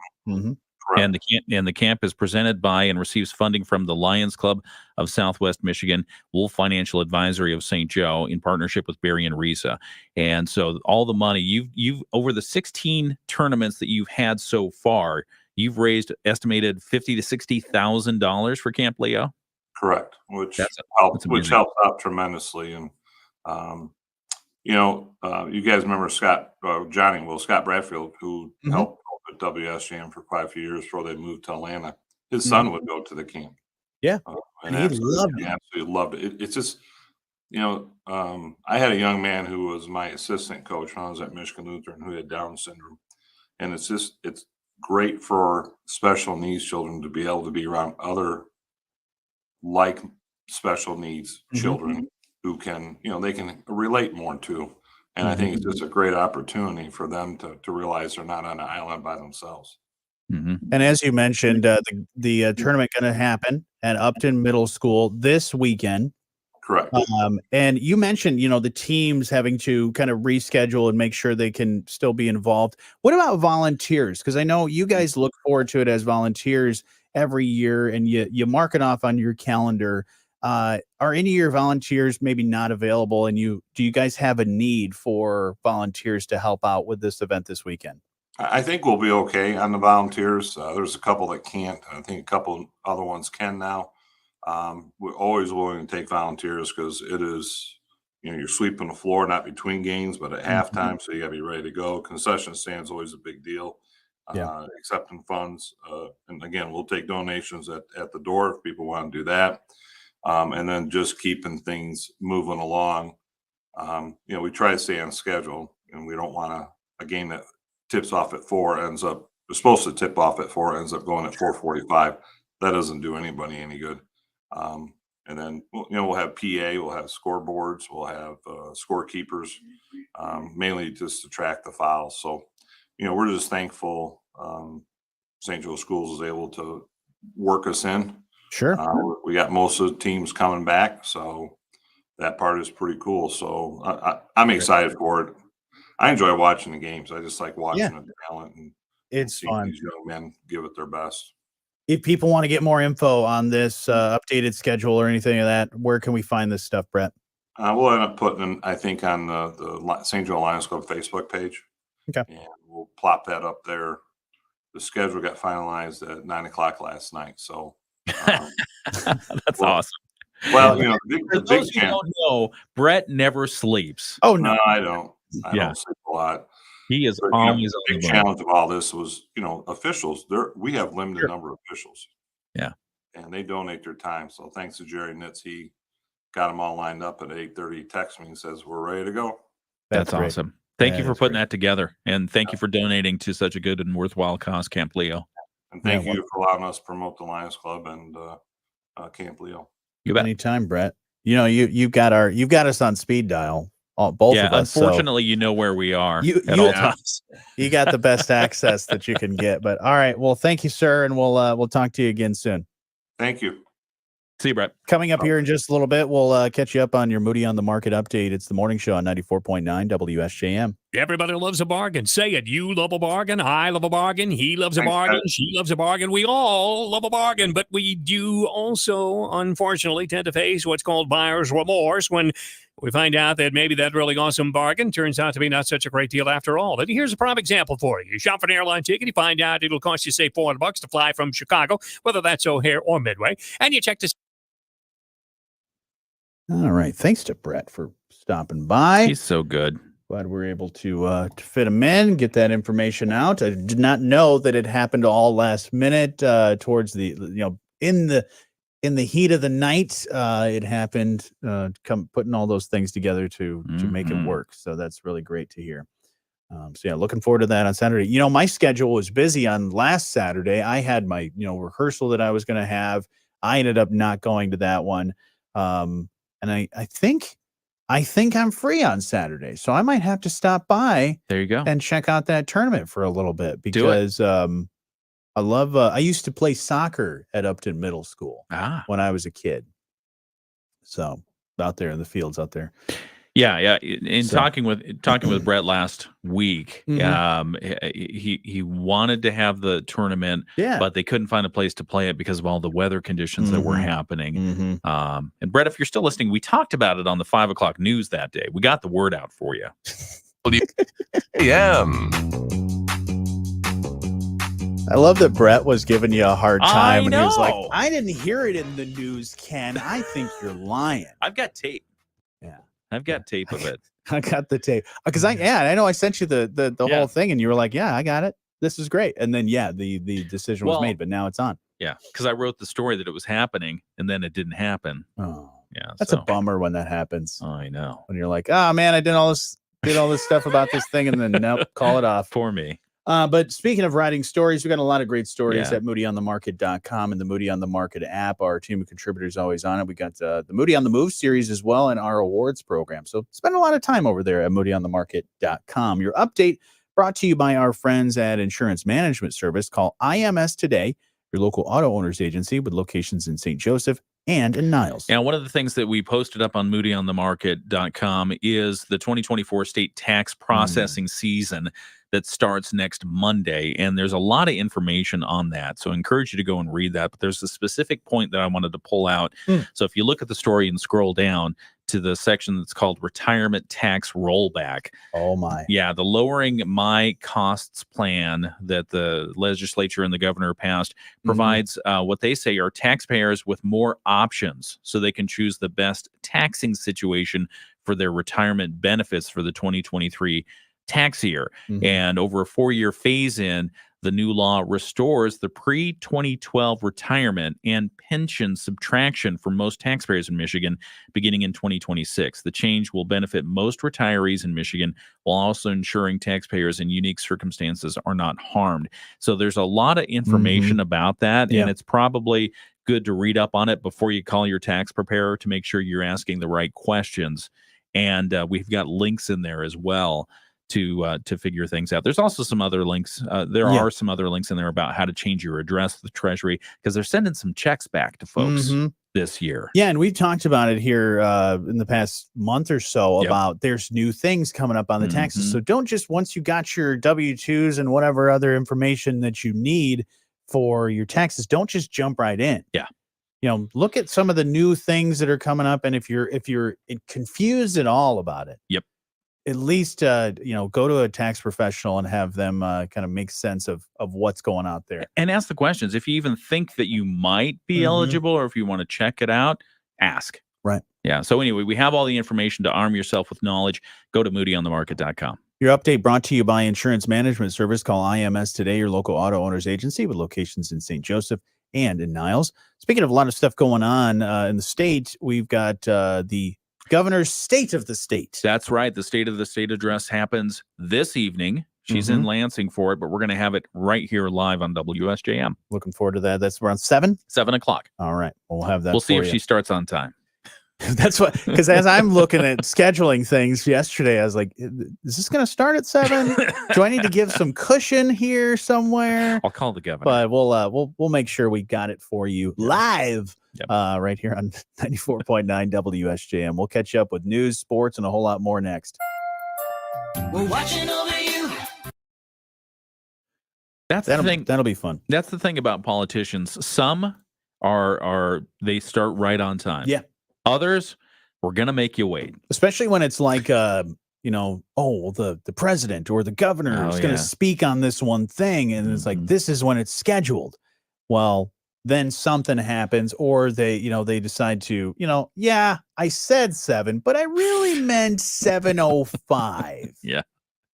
And the camp is presented by and receives funding from the Lions Club of Southwest Michigan, Wolf Financial Advisory of St. Joe, in partnership with Barry and Risa. And so all the money you've over the 16 tournaments that you've had so far, you've raised estimated $50,000 to $60,000 for Camp Leo. Correct, which That's helped out tremendously. And you guys remember Scott Bradfield, who helped at WSJM for quite a few years before they moved to Atlanta. His son would go to the camp. Yeah, and he absolutely loved it. It's just, I had a young man who was my assistant coach when I was at Michigan Lutheran who had Down syndrome, and it's great for special needs children to be able to be around other like special needs children who can, they can relate more to. And I think it's just a great opportunity for them to realize they're not on an island by themselves. And as you mentioned, the tournament going to happen at Upton Middle School this weekend. Correct. And you mentioned, the teams having to kind of reschedule and make sure they can still be involved. What about volunteers? Because I know you guys look forward to it as volunteers every year, and you mark it off on your calendar. Are any of your volunteers maybe not available, and do you guys have a need for volunteers to help out with this event this weekend? I think we'll be okay on the volunteers. There's a couple that can't. I think a couple other ones can now. We're always willing to take volunteers because it is, you're sweeping the floor, not between games, but at halftime. So you gotta be ready to go. Concession stand's always a big deal. Accepting funds. And again, we'll take donations at the door if people want to do that. And then just keeping things moving along. We try to stay on schedule, and we don't want a game that tips off at 4 is supposed to tip off at 4, ends up going at 4:45. That doesn't do anybody any good. And then, we'll have PA, we'll have scoreboards, we'll have scorekeepers, mainly just to track the fouls. So, we're just thankful St. Joe Schools is able to work us in. Sure. We got most of the teams coming back, so that part is pretty cool. So I'm excited for it. I enjoy watching the games. I just like watching the talent and it's seeing fun. these young men give it their best. If people want to get more info on this updated schedule or anything of that, where can we find this stuff, Brett? We'll end up putting, I think, on the St. Joe Lions Club Facebook page. Okay. And we'll plop that up there. The schedule got finalized at 9:00 last night. So that's awesome. Well, for those who don't know, Brett never sleeps. Oh no, I don't. I don't sleep a lot. He is always the big challenge of all this was, officials. We have limited number of officials. Yeah. And they donate their time. So thanks to Jerry Nitz, he got them all lined up at 8:30. Texts me and says, "We're ready to go." That's awesome. Thank you for putting that together, and thank you for donating to such a good and worthwhile cause, Camp Leo. And thank you for allowing us to promote the Lions Club and Camp Leo. You bet. Anytime, Brett. You've got us on speed dial. Both of us. Unfortunately, you know where we are at all times. You got the best access that you can get. But all right. Well, thank you, sir, and we'll talk to you again soon. Thank you. See you, Brett. Coming up here in just a little bit, we'll catch you up on your Moody on the Market update. It's the morning show on 94.9 WSJM. Everybody loves a bargain. Say it. You love a bargain. I love a bargain. He loves a bargain. She loves a bargain. We all love a bargain. But we do also, unfortunately, tend to face what's called buyer's remorse when we find out that maybe that really awesome bargain turns out to be not such a great deal after all. And here's a prime example for you. You shop for an airline ticket. You find out it'll cost you, say, $400 to fly from Chicago, whether that's O'Hare or Midway. And you check to... All right. Thanks to Brett for stopping by. He's so good. Glad we're able to fit him in, get that information out. I did not know that it happened all last minute towards the, in the heat of the night. It happened, putting all those things together to make it work. So that's really great to hear. Looking forward to that on Saturday. My schedule was busy on last Saturday. I had my, rehearsal that I was going to have. I ended up not going to that one. And I think I'm free on Saturday, so I might have to stop by. There you go. And check out that tournament for a little bit because I love. I used to play soccer at Upton Middle School when I was a kid. So out there in the fields out there. Yeah. In So- talking with Brett last week, he wanted to have the tournament, Yeah. but they couldn't find a place to play it because of all the weather conditions that were happening. And Brett, if you're still listening, we talked about it on the 5 o'clock news that day. We got the word out for you. AM. I love that Brett was giving you a hard time, and he was like, know. "I didn't hear it in the news, Ken. I think you're lying." I've got tape. Yeah, I've got tape of it. I got the tape because I know I sent you the whole thing, and you were like, "Yeah, I got it. This is great." And then the decision was made, but now it's on. Yeah, because I wrote the story that it was happening, and then it didn't happen. Oh, yeah, that's a bummer when that happens. I know. When you're like, "Oh man, I did all this stuff about this thing, and then nope, call it off." For me. But speaking of writing stories, we've got a lot of great stories Yeah. at moodyonthemarket.com and the Moody on the Market app. Our team of contributors always on it. We got the Moody on the Move series as well and our awards program. So spend a lot of time over there at moodyonthemarket.com. Your update brought to you by our friends at Insurance Management Service. Call IMS today, your local auto owners agency with locations in St. Joseph and in Niles. Now, one of the things that we posted up on moodyonthemarket.com is the 2024 state tax processing season that starts next Monday. And there's a lot of information on that. So I encourage you to go and read that. But there's a specific point that I wanted to pull out. So if you look at the story and scroll down to the section that's called retirement tax rollback. Oh my. Yeah, the lowering my costs plan that the legislature and the governor passed provides what they say are taxpayers with more options so they can choose the best taxing situation for their retirement benefits for the 2023 tax year. And over a 4-year phase-in, the new law restores the pre-2012 retirement and pension subtraction for most taxpayers in Michigan beginning in 2026. The change will benefit most retirees in Michigan while also ensuring taxpayers in unique circumstances are not harmed. So there's a lot of information about that, and it's probably good to read up on it before you call your tax preparer to make sure you're asking the right questions. And we've got links in there as well to figure things out. There's also some other links. There are some other links in there about how to change your address to the Treasury because they're sending some checks back to folks this year. Yeah, and we talked about it here in the past month or so about there's new things coming up on the taxes. So don't just, once you got your W-2s and whatever other information that you need for your taxes, don't just jump right in. Yeah. You know, look at some of the new things that are coming up, and if you're confused at all about it, at least go to a tax professional and have them kind of make sense of what's going out there. And ask the questions. If you even think that you might be eligible or if you want to check it out, ask. Right. Yeah. So anyway, we have all the information to arm yourself with knowledge. Go to moodyonthemarket.com. Your update brought to you by Insurance Management Service. Call IMS today, your local auto owners agency with locations in St. Joseph and in Niles. Speaking of a lot of stuff going on in the state, we've got the Governor's State of the State. That's right. The State of the State address happens this evening. She's in Lansing for it, but we're going to have it right here live on WSJM. Looking forward to that. That's around 7 o'clock. All right. We'll have that. We'll see for if you. she starts on time. That's what, because as I'm looking at scheduling things yesterday, I was like, is this going to start at 7? Do I need to give some cushion here somewhere? I'll call the governor. But we'll make sure we got it for you live right here on 94.9 WSJM. We'll catch you up with news, sports, and a whole lot more next. We're watching over you. The thing. That'll be fun. That's the thing about politicians. Some are they start right on time. Yeah. Others, we're gonna make you wait. Especially when it's like the president or the governor is going to speak on this one thing, and it's like this is when it's scheduled. Well, then something happens, or they decide to, I said 7, but I really meant 7:05. Yeah.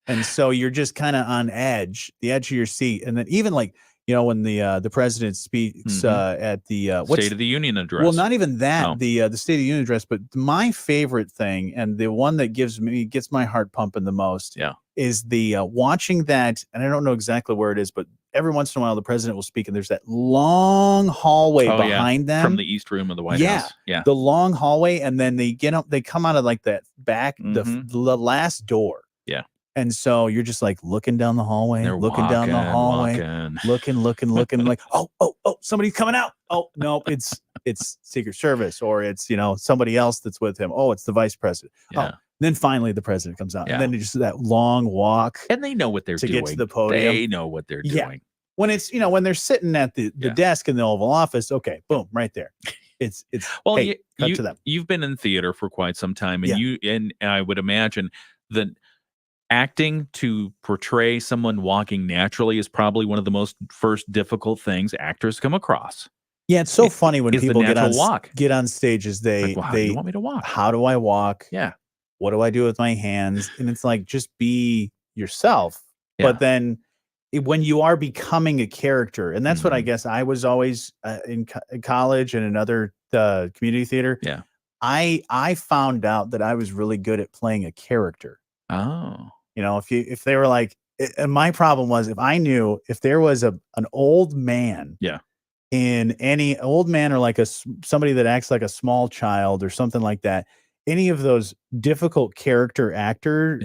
And so you're just kind of on the edge of your seat, and then even like, when the president speaks at the State of the Union address. Well, not even that, the State of the Union address, but my favorite thing, and the one that gets my heart pumping the most, is the watching that. And I don't know exactly where it is, but every once in a while the president will speak, and there's that long hallway behind them from the East Room of the White House. Yeah, the long hallway, and then they come out of like that back the last door. Yeah. And so you're just like looking down the hallway, They're looking down the hallway, walking. looking, like, oh, somebody's coming out. Oh, no, it's it's Secret Service, or it's, somebody else that's with him. Oh, it's the vice president. Yeah. Oh, then finally the president comes out, Yeah. and then just that long walk, and they know what they're to doing. get to the podium. They know what they're Yeah. doing. When it's, when they're sitting at the desk in the Oval Office, okay, boom, right there. It's Well, hey, cut to them. You've been in theater for quite some time, and and I would imagine that acting to portray someone walking naturally is probably one of the most first difficult things actors come across. Yeah, it's so funny when is the people get natural on walk. get on stages. They How do you want me to walk? How do I walk? Yeah. What do I do with my hands? And it's like, just be yourself. Yeah. But then when you are becoming a character, and that's what I guess I was always in college and in other community theater. Yeah. I found out that I was really good at playing a character. Oh. If they were like, and my problem was, if there was an old man. Yeah. In any old man, or like somebody that acts like a small child or something like that, any of those difficult character actor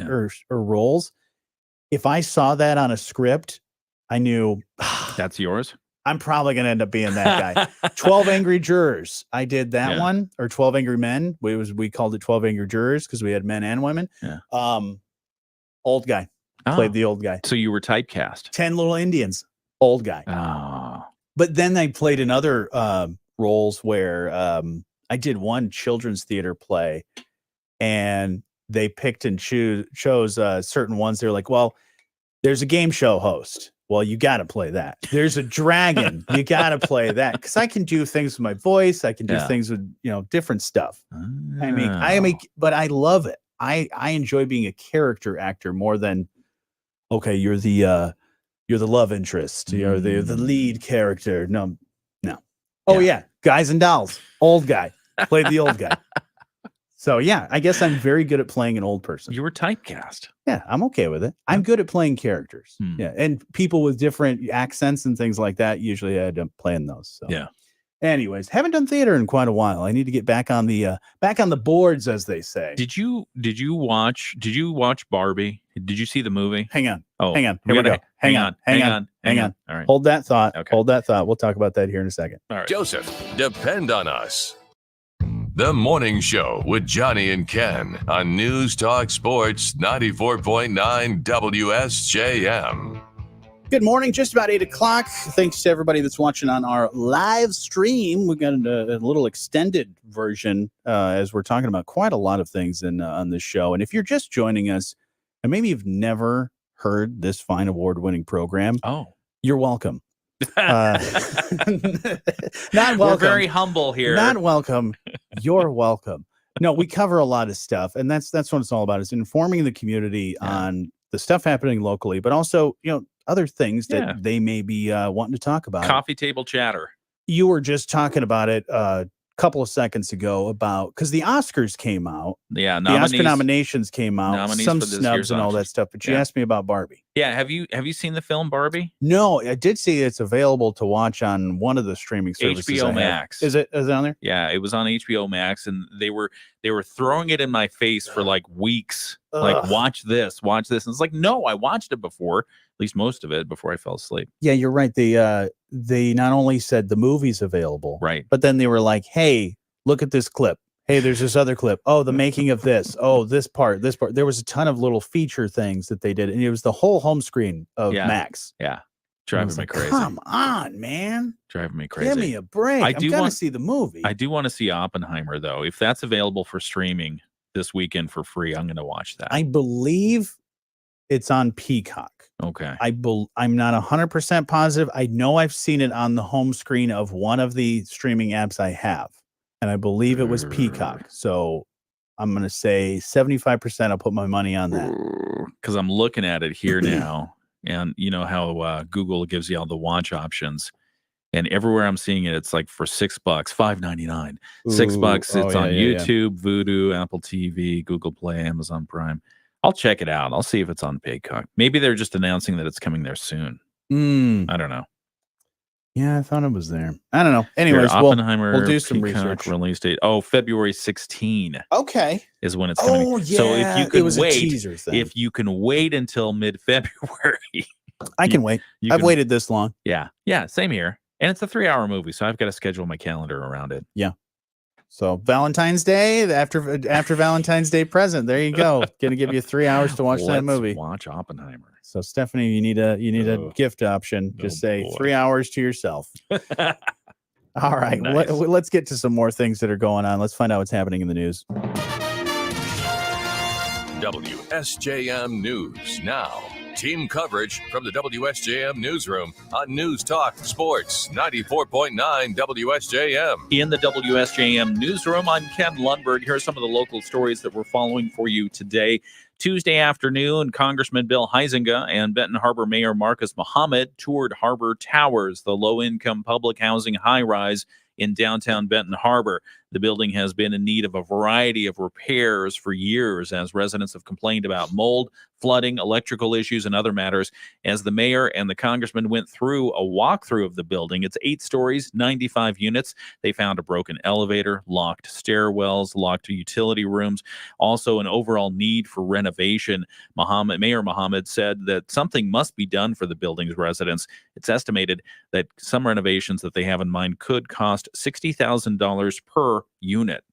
or roles, if I saw that on a script, I knew that's yours. I'm probably going to end up being that guy. 12 Angry Jurors. I did that one, or 12 Angry Men. We called it 12 Angry Jurors because we had men and women. Yeah. Old guy. Played the old guy. So you were typecast. 10 Little Indians. Old guy. Oh. But then I played in other roles where I did one children's theater play, and they picked and chose certain ones. They're like, well, there's a game show host. Well, you got to play that. There's a dragon. You got to play that, because I can do things with my voice. I can do things with different stuff. But I love it. I enjoy being a character actor more than, okay, you're the love interest. You're the lead character. No. Oh yeah. Guys and Dolls. Old guy. Played the old guy. So yeah, I guess I'm very good at playing an old person. You were typecast. Yeah, I'm okay with it. I'm good at playing characters. Yeah, and people with different accents and things like that, usually I end up playing those. So yeah. Anyways, haven't done theater in quite a while. I need to get back on the boards, as they say. Did you watch Barbie? Did you see the movie? Hang on. Oh, hang on. Here we go. Hang on. All right. Hold that thought. Okay. Hold that thought. We'll talk about that here in a second. All right. Joseph, depend on us. The Morning Show with Jonny and Ken on News Talk Sports 94.9 WSJM. Good morning. Just about 8 o'clock. Thanks to everybody that's watching on our live stream. We've got a little extended version as we're talking about quite a lot of things on this show. And if you're just joining us, and maybe you've never heard this fine award-winning program, you're welcome. Not welcome. We're very humble here. Not welcome. You're welcome. No, we cover a lot of stuff, and that's what it's all about, is informing the community on the stuff happening locally, but also, other things that they may be wanting to talk about. Coffee table chatter. You were just talking about it a couple of seconds ago about, because the Oscars came out. Yeah, the Oscar nominations came out. Nominees Some for this snubs year's and all Oscars. that stuff. But you Yeah. asked me about Barbie. Yeah, have you seen the film Barbie? No, I did see it's available to watch on one of the streaming services. I HBO have. Max. Is it on there? Yeah, it was on HBO Max, and they were throwing it in my face for like weeks. Like, Ugh. watch this. And it's like, no, I watched it before, at least most of it, before I fell asleep. Yeah, you're right. They not only said the movie's available, Right. but then they were like, hey, look at this clip. Hey, there's this other clip. Oh, the making of this. Oh, this part. There was a ton of little feature things that they did. And it was the whole home screen of Max. Yeah. And I Driving was me like, crazy. come on, man. Driving me crazy. Give me a break. I'm going to see the movie. I do want to see Oppenheimer, though. If that's available for streaming this weekend for free, I'm going to watch that. I believe it's on Peacock. Okay. I'm not 100% positive. I know I've seen it on the home screen of one of the streaming apps I have, and I believe it was Peacock. So I'm going to say 75%. I'll put my money on that. Because I'm looking at it here now, and you know how Google gives you all the watch options, and everywhere I'm seeing it, it's like for $6, $5.99, $6. It's on YouTube, Vudu, Apple TV, Google Play, Amazon Prime. I'll check it out. I'll see if it's on Peacock. Maybe they're just announcing that it's coming there soon. I don't know. Yeah, I thought it was there. I don't know. Anyways, Oppenheimer, we'll do some Peacock research. Release date. Oh, February 16 Okay. is when it's coming. Oh, yeah. So if you It can was a wait, teaser thing. if you can wait until mid-February, I can wait. I've waited this long. Yeah, same here. And it's a 3-hour movie, so I've got to schedule my calendar around it. Yeah. So Valentine's Day, after Valentine's Day present, there you go. Going to give you 3 hours to watch that movie. Watch Oppenheimer. So Stephanie, you need a gift option. Just say boy. 3 hours to yourself. All right, Nice. let's get to some more things that are going on. Let's find out what's happening in the news. WSJM News now. Team coverage from the WSJM newsroom on News Talk Sports 94.9 WSJM. In the WSJM newsroom, I'm Ken Lundberg. Here are some of the local stories that we're following for you today. Tuesday afternoon, Congressman Bill Huizenga and Benton Harbor Mayor Marcus Muhammad toured Harbor Towers, the low-income public housing high-rise in downtown Benton Harbor. The building has been in need of a variety of repairs for years as residents have complained about mold, flooding, electrical issues, and other matters. As the mayor and the congressman went through a walkthrough of the building, it's 8 stories, 95 units. They found a broken elevator, locked stairwells, locked utility rooms, also an overall need for renovation. Mayor Muhammad said that something must be done for the building's residents. It's estimated that some renovations that they have in mind could cost $60,000 per unit,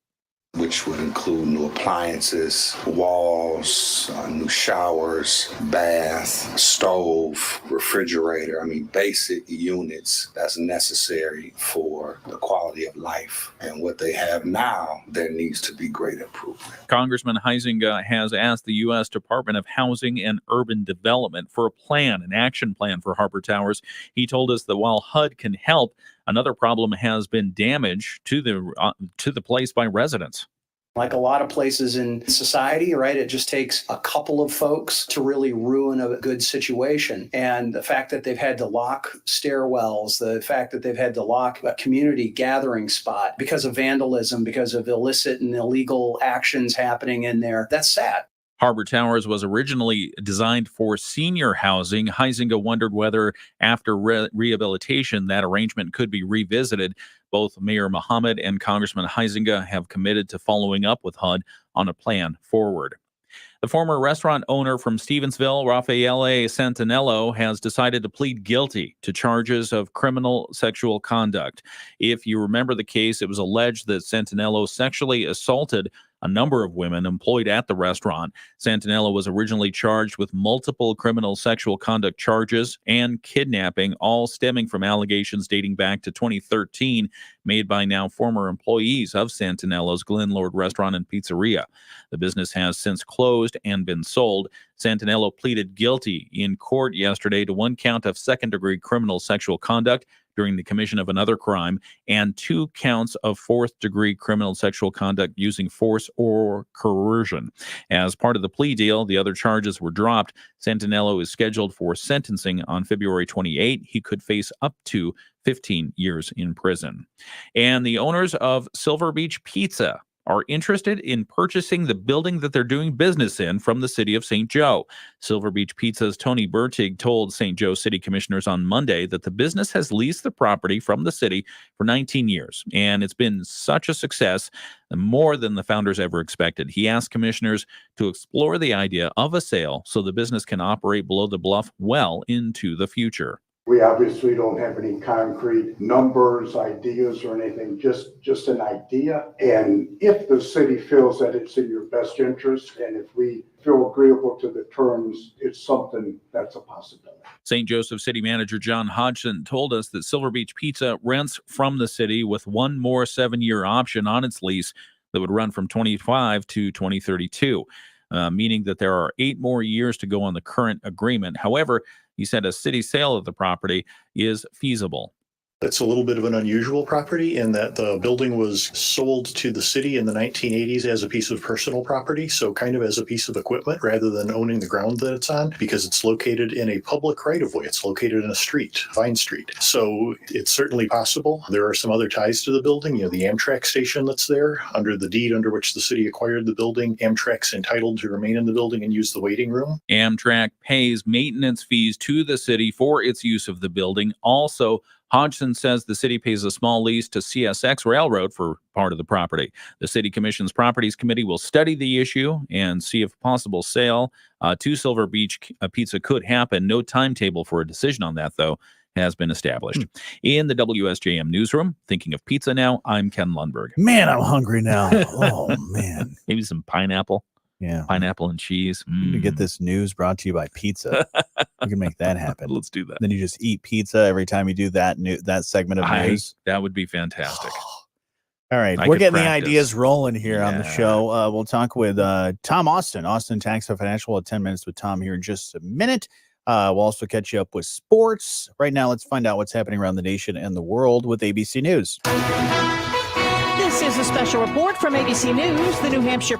which would include new appliances, walls, new showers, bath, stove, refrigerator. I mean, basic units that's necessary for the quality of life. And what they have now, there needs to be great improvement. Congressman Huizenga has asked the U.S. Department of Housing and Urban Development for an action plan for Harbor Towers. He told us that while HUD can help, another problem has been damage to the place by residents. Like a lot of places in society, right? It just takes a couple of folks to really ruin a good situation. And the fact that they've had to lock stairwells, the fact that they've had to lock a community gathering spot because of vandalism, because of illicit and illegal actions happening in there, that's sad. Harbor Towers was originally designed for senior housing. Huizenga wondered whether after rehabilitation that arrangement could be revisited. Both Mayor Muhammad and Congressman Huizenga have committed to following up with HUD on a plan forward. The former restaurant owner from Stevensville, Raffaele Santinello, has decided to plead guilty to charges of criminal sexual conduct. If you remember the case, it was alleged that Santinello sexually assaulted a number of women employed at the restaurant. Santinello was originally charged with multiple criminal sexual conduct charges and kidnapping, all stemming from allegations dating back to 2013 made by now former employees of Santinello's Glenlord Restaurant and Pizzeria. The business has since closed and been sold. Santinello pleaded guilty in court yesterday to 1 count of second-degree criminal sexual conduct during the commission of another crime and 2 counts of fourth-degree criminal sexual conduct using force or coercion. As part of the plea deal, the other charges were dropped. Santinello is scheduled for sentencing on February 28. He could face up to 15 years in prison. And the owners of Silver Beach Pizza are interested in purchasing the building that they're doing business in from the city of St. Joe. Silver Beach Pizza's Tony Bertig told St. Joe City Commissioners on Monday that the business has leased the property from the city for 19 years, and it's been such a success, more than the founders ever expected. He asked commissioners to explore the idea of a sale so the business can operate below the bluff well into the future. We obviously don't have any concrete numbers, ideas, or anything, just an idea. And if the city feels that it's in your best interest, and if we feel agreeable to the terms, it's something that's a possibility. St. Joseph City Manager John Hodgson told us that Silver Beach Pizza rents from the city with one more 7-year option on its lease that would run from 25 to 2032, meaning that there are 8 more years to go on the current agreement. However, he said a city sale of the property is feasible. It's a little bit of an unusual property in that the building was sold to the city in the 1980s as a piece of personal property, so kind of as a piece of equipment rather than owning the ground that it's on, because it's located in a public right-of-way. It's located in a street, Vine Street. So it's certainly possible. There are some other ties to the building. The Amtrak station that's there, under the deed under which the city acquired the building, Amtrak's entitled to remain in the building and use the waiting room. Amtrak pays maintenance fees to the city for its use of the building. Also, Hodgson says the city pays a small lease to CSX Railroad for part of the property. The City Commission's Properties Committee will study the issue and see if a possible sale to Silver Beach Pizza could happen. No timetable for a decision on that, though, has been established. In the WSJM newsroom, thinking of pizza now, I'm Ken Lundberg. Man, I'm hungry now. Oh, man. Maybe some pineapple. Yeah. Pineapple and cheese. You get this news brought to you by pizza. You can make that happen. Let's do that. Then you just eat pizza every time you do that that segment of news. That would be fantastic. All right. We're getting the ideas rolling here on the show. We'll talk with Tom Austin, Austin Tax and Financial. We'll have 10 minutes with Tom here in just a minute. We'll also catch you up with sports. Right now, let's find out what's happening around the nation and the world with ABC News. This is a special report from ABC News, the New Hampshire.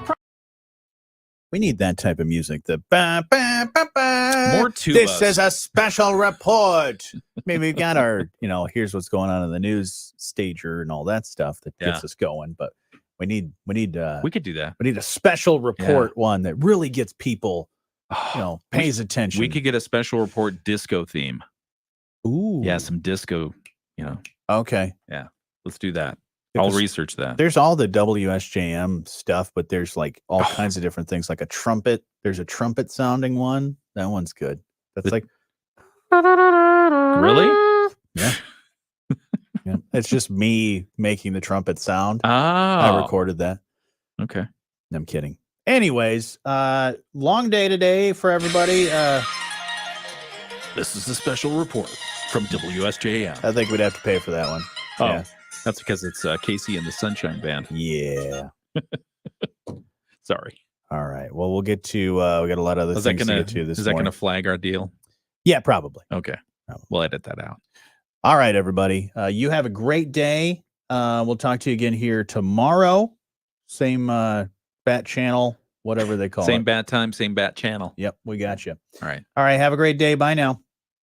We need that type of music. The ba, ba, ba, ba. More to This us. is a special report. Maybe we've got our, here's what's going on in the news stager and all that stuff that gets us going. But we could do that. We need a special report one that really gets people, pays attention. We could get a special report disco theme. Ooh. Yeah, some disco, Okay. Yeah, let's do that. I'll research that. There's all the WSJM stuff, but there's like all kinds of different things, like a trumpet. There's a trumpet sounding one. That one's good. That's like really? Yeah. Yeah. It's just me making the trumpet sound. Ah. I recorded that. Okay. I'm kidding. Anyways, long day today for everybody. This is a special report from WSJM. I think we'd have to pay for that one. Oh. Yeah. That's because it's Casey and the Sunshine Band. Yeah. Sorry. All right. Well, we'll get to, we got a lot of other things to get to this Is that going morning. to flag our deal? Yeah, probably. Okay. We'll edit that out. All right, everybody. You have a great day. We'll talk to you again here tomorrow. Same bat channel, whatever they call it. Same bat time, same bat channel. Yep, we got you. All right. All right. Have a great day. Bye now.